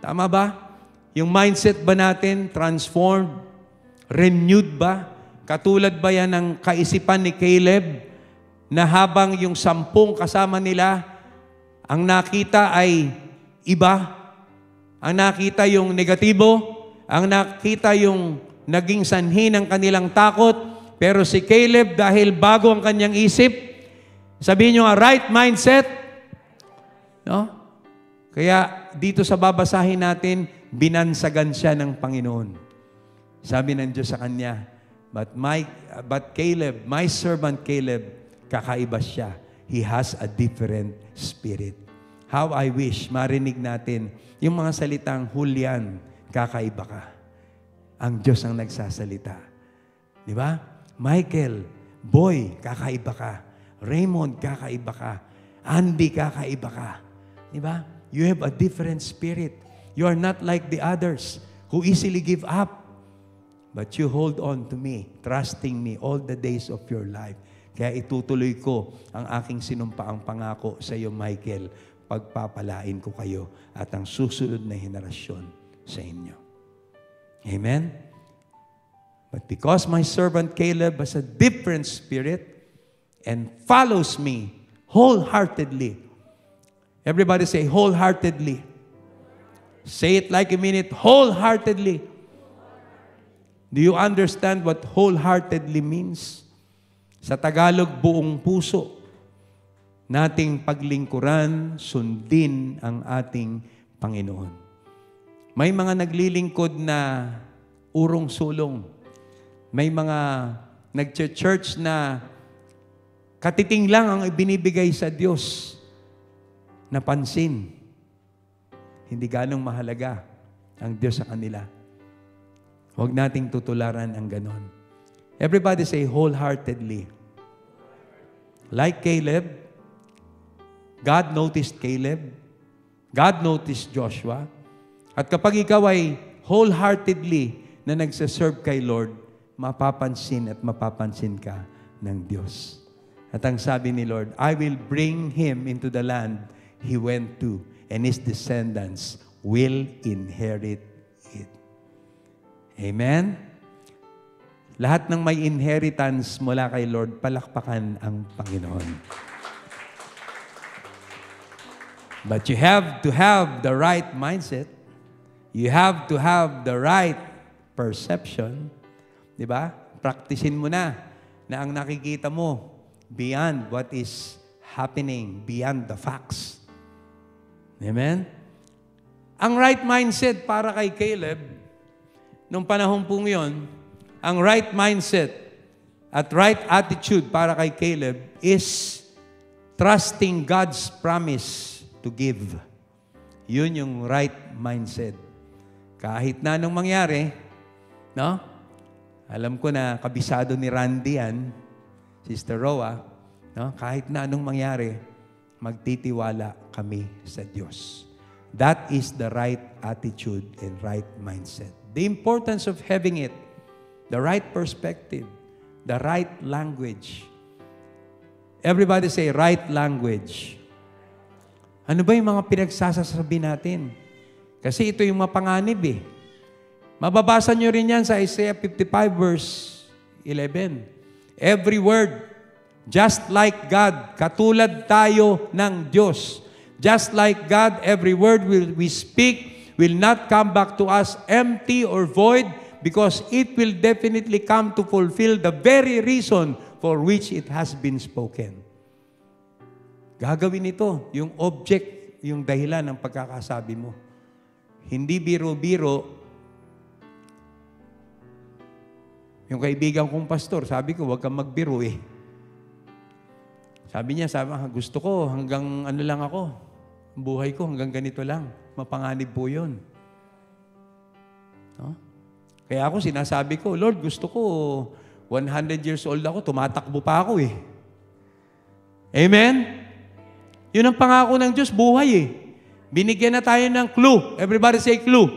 Tama ba? Yung mindset ba natin transformed? Renewed ba? Katulad ba yan ng kaisipan ni Caleb na habang yung 10 kasama nila, ang nakita ay iba? Ang nakita yung negatibo? Ang nakita yung naging sanhi ng kanilang takot? Pero si Caleb, dahil bago ang kanyang isip, sabihin nyo nga, right mindset, no? Kaya dito sa babasahin natin, binansagan siya ng Panginoon. Sabi ng Diyos sa kanya, but Caleb, my servant Caleb, kakaiba siya. He has a different spirit. How I wish marinig natin yung mga salitang, Julian, kakaiba ka. Ang Diyos ang nagsasalita. Di ba? Michael, boy, kakaiba ka. Raymond, kakaiba ka. Andy, kakaiba ka. Di ba? You have a different spirit. You are not like the others who easily give up. But you hold on to me, trusting me all the days of your life. Kaya itutuloy ko ang aking sinumpaang pangako sa iyo, Michael. Pagpapalain ko kayo at ang susunod na henerasyon sa inyo. Amen? But because my servant Caleb has a different spirit and follows me wholeheartedly. Everybody say, wholeheartedly. Say it like you mean it, wholeheartedly. Do you understand what wholeheartedly means? Sa Tagalog, buong puso. Nating paglingkuran, sundin ang ating Panginoon. May mga naglilingkod na urong-sulong. May mga nag-church na katiting lang ang ibinibigay sa Diyos. Napansin. Hindi ganong mahalaga ang Diyos sa kanila. Huwag nating tutularan ang ganon. Everybody say wholeheartedly. Like Caleb, God noticed Caleb. God noticed Joshua. At kapag ikaw ay wholeheartedly na nagsaserve kay Lord, mapapansin at mapapansin ka ng Diyos. At ang sabi ni Lord, I will bring him into the land he went to, and his descendants will inherit it. Amen? Lahat ng may inheritance mula kay Lord, palakpakan ang Panginoon. But you have to have the right mindset. You have to have the right perception. Di ba? Praktisin mo na ang nakikita mo beyond what is happening, beyond the facts. Amen? Ang right mindset para kay Caleb, nung panahon pong yun, ang right mindset at right attitude para kay Caleb is trusting God's promise to give. Yun yung right mindset. Kahit na anong mangyari, no? Alam ko na kabisado ni Randy yan, Sister Roa, no? Kahit na anong mangyari, magtitiwala kami sa Diyos. That is the right attitude and right mindset. The importance of having it, the right perspective, the right language. Everybody say, right language. Ano ba yung mga pinagsasasabi natin? Kasi ito yung mapanganib eh. Mababasa nyo rin yan sa Isaiah 55 verse 11. Every word, just like God, katulad tayo ng Diyos. Just like God, every word we speak will not come back to us empty or void because it will definitely come to fulfill the very reason for which it has been spoken. Gagawin ito, yung object, yung dahilan ng pagkakasabi mo. Hindi biro-biro. Yung kaibigan kong pastor, sabi ko, huwag kang magbiro eh. Sabi niya, gusto ko hanggang ano lang ako. Buhay ko hanggang ganito lang. Mapanganib po yun. No? Kaya ako sinasabi ko, Lord, gusto ko 100 years old ako, tumatakbo pa ako eh. Amen? Yun ang pangako ng Diyos, buhay eh. Binigyan na tayo ng clue. Everybody say clue.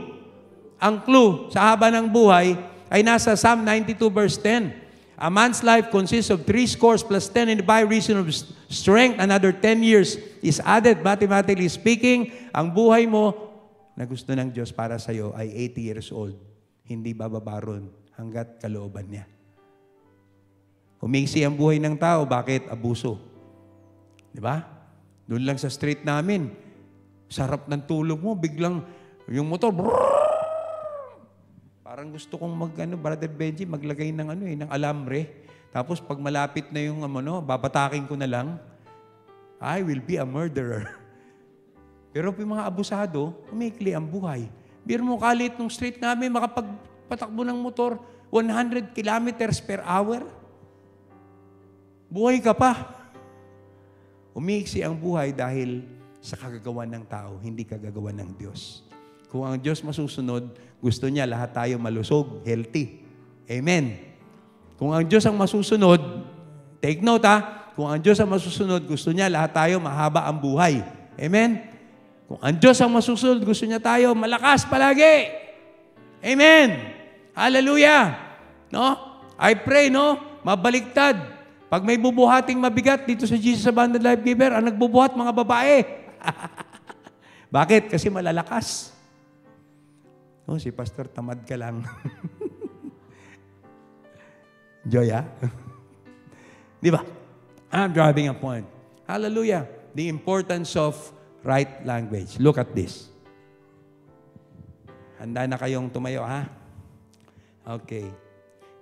Ang clue sa haba ng buhay ay nasa Psalm 92 verse 10. A man's life consists of 80 plus 10, and by reason of strength, another 10 years is added. Mathematically speaking, ang buhay mo na gusto ng Diyos para sa iyo ay 80 years old. Hindi bababaron hanggat kalooban niya. Umiksi ang buhay ng tao, bakit? Abuso. Di ba? Doon lang sa street namin, sarap ng tulog mo, biglang yung motor, parang gusto kong Brother Benji, maglagay ng alambre. Tapos pag malapit na yung babatakin ko na lang, I will be a murderer. Pero yung mga abusado, umikli ang buhay. Biro mo kalit nung street namin, makapagpatakbo ng motor, 100 kilometers per hour. Buhay ka pa. Umiiksi ang buhay dahil sa kagagawan ng tao, hindi kagagawan ng Diyos. Kung ang Diyos masusunod, gusto niya lahat tayo malusog, healthy. Amen. Kung ang Diyos ang masusunod, take note ha, kung ang Diyos ang masusunod, gusto niya lahat tayo mahaba ang buhay. Amen. Kung ang Diyos ang masusunod, gusto niya tayo malakas palagi. Amen. Hallelujah. No? I pray, no? Mabaliktad. Pag may bubuhating mabigat dito sa Jesus Abundant Life Giver, ang nagbubuhat mga babae. Bakit? Kasi malalakas. Oh, si Pastor, tamad ka lang. Joy, ha? Di ba? I'm driving a point. Hallelujah. The importance of right language. Look at this. Handa na kayong tumayo, ha? Okay.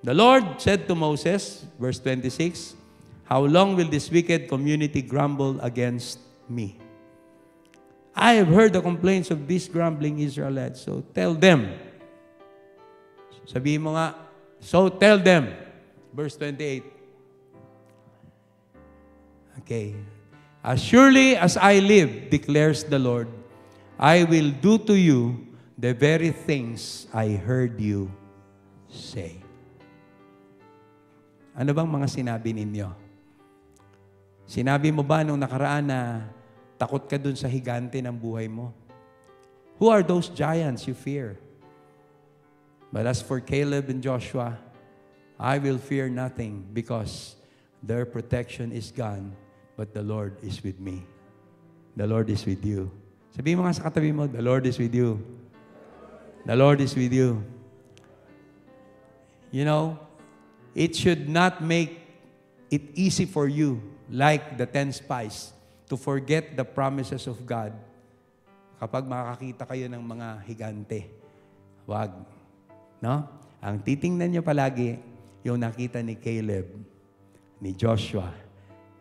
The Lord said to Moses, verse 26, "How long will this wicked community grumble against me? I have heard the complaints of these grumbling Israelites, so tell them." Sabihin mo nga, so tell them. Verse 28. Okay. "As surely as I live, declares the Lord, I will do to you the very things I heard you say." Ano bang mga sinabi ninyo? Sinabi mo ba nung nakaraan na takot ka dun sa higante ng buhay mo? Who are those giants you fear? But as for Caleb and Joshua, I will fear nothing because their protection is gone, but the Lord is with me. The Lord is with you. Sabihin mo nga sa katabi mo, the Lord is with you. The Lord is with you. You know, it should not make it easy for you, like the 10 spies, to forget the promises of God kapag makakita kayo ng mga higante. Wag. No? Ang titingnan nyo palagi, yung nakita ni Caleb, ni Joshua,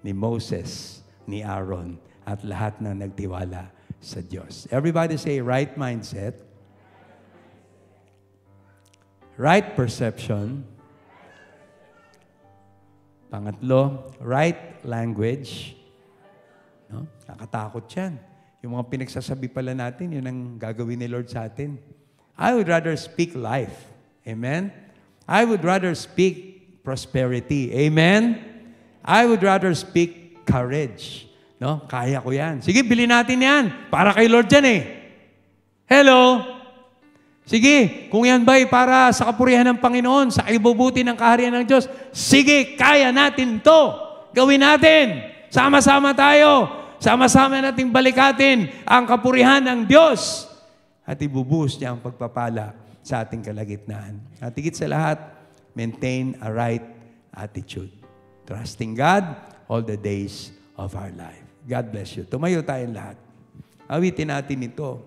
ni Moses, ni Aaron, at lahat na nagtiwala sa Diyos. Everybody say, right mindset, right perception, pangatlo, right language. No? Kakatakot yan. Yung mga pinagsasabi pala natin, yun ang gagawin ni Lord sa atin. I would rather speak life. Amen? I would rather speak prosperity. Amen? I would rather speak courage. No? Kaya ko yan. Sige, bilhin natin yan. Para kay Lord yan eh. Hello? Sige, kung yan ba'y para sa kapurihan ng Panginoon, sa ibubuti ng kaharian ng Diyos, sige, kaya natin to. Gawin natin. Sama-sama tayo. Sama-sama nating balikatin ang kapurihan ng Diyos at ibubuhos niya ang pagpapala sa ating kalagitnaan. At higit sa lahat, maintain a right attitude. Trusting God all the days of our life. God bless you. Tumayo tayong lahat. Awitin natin ito.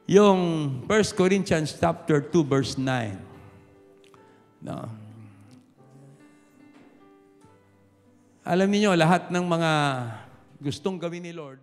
Yung 1 Corinthians chapter 2 verse 9. No. Alam niyo lahat ng mga gustong gawin ni Lord,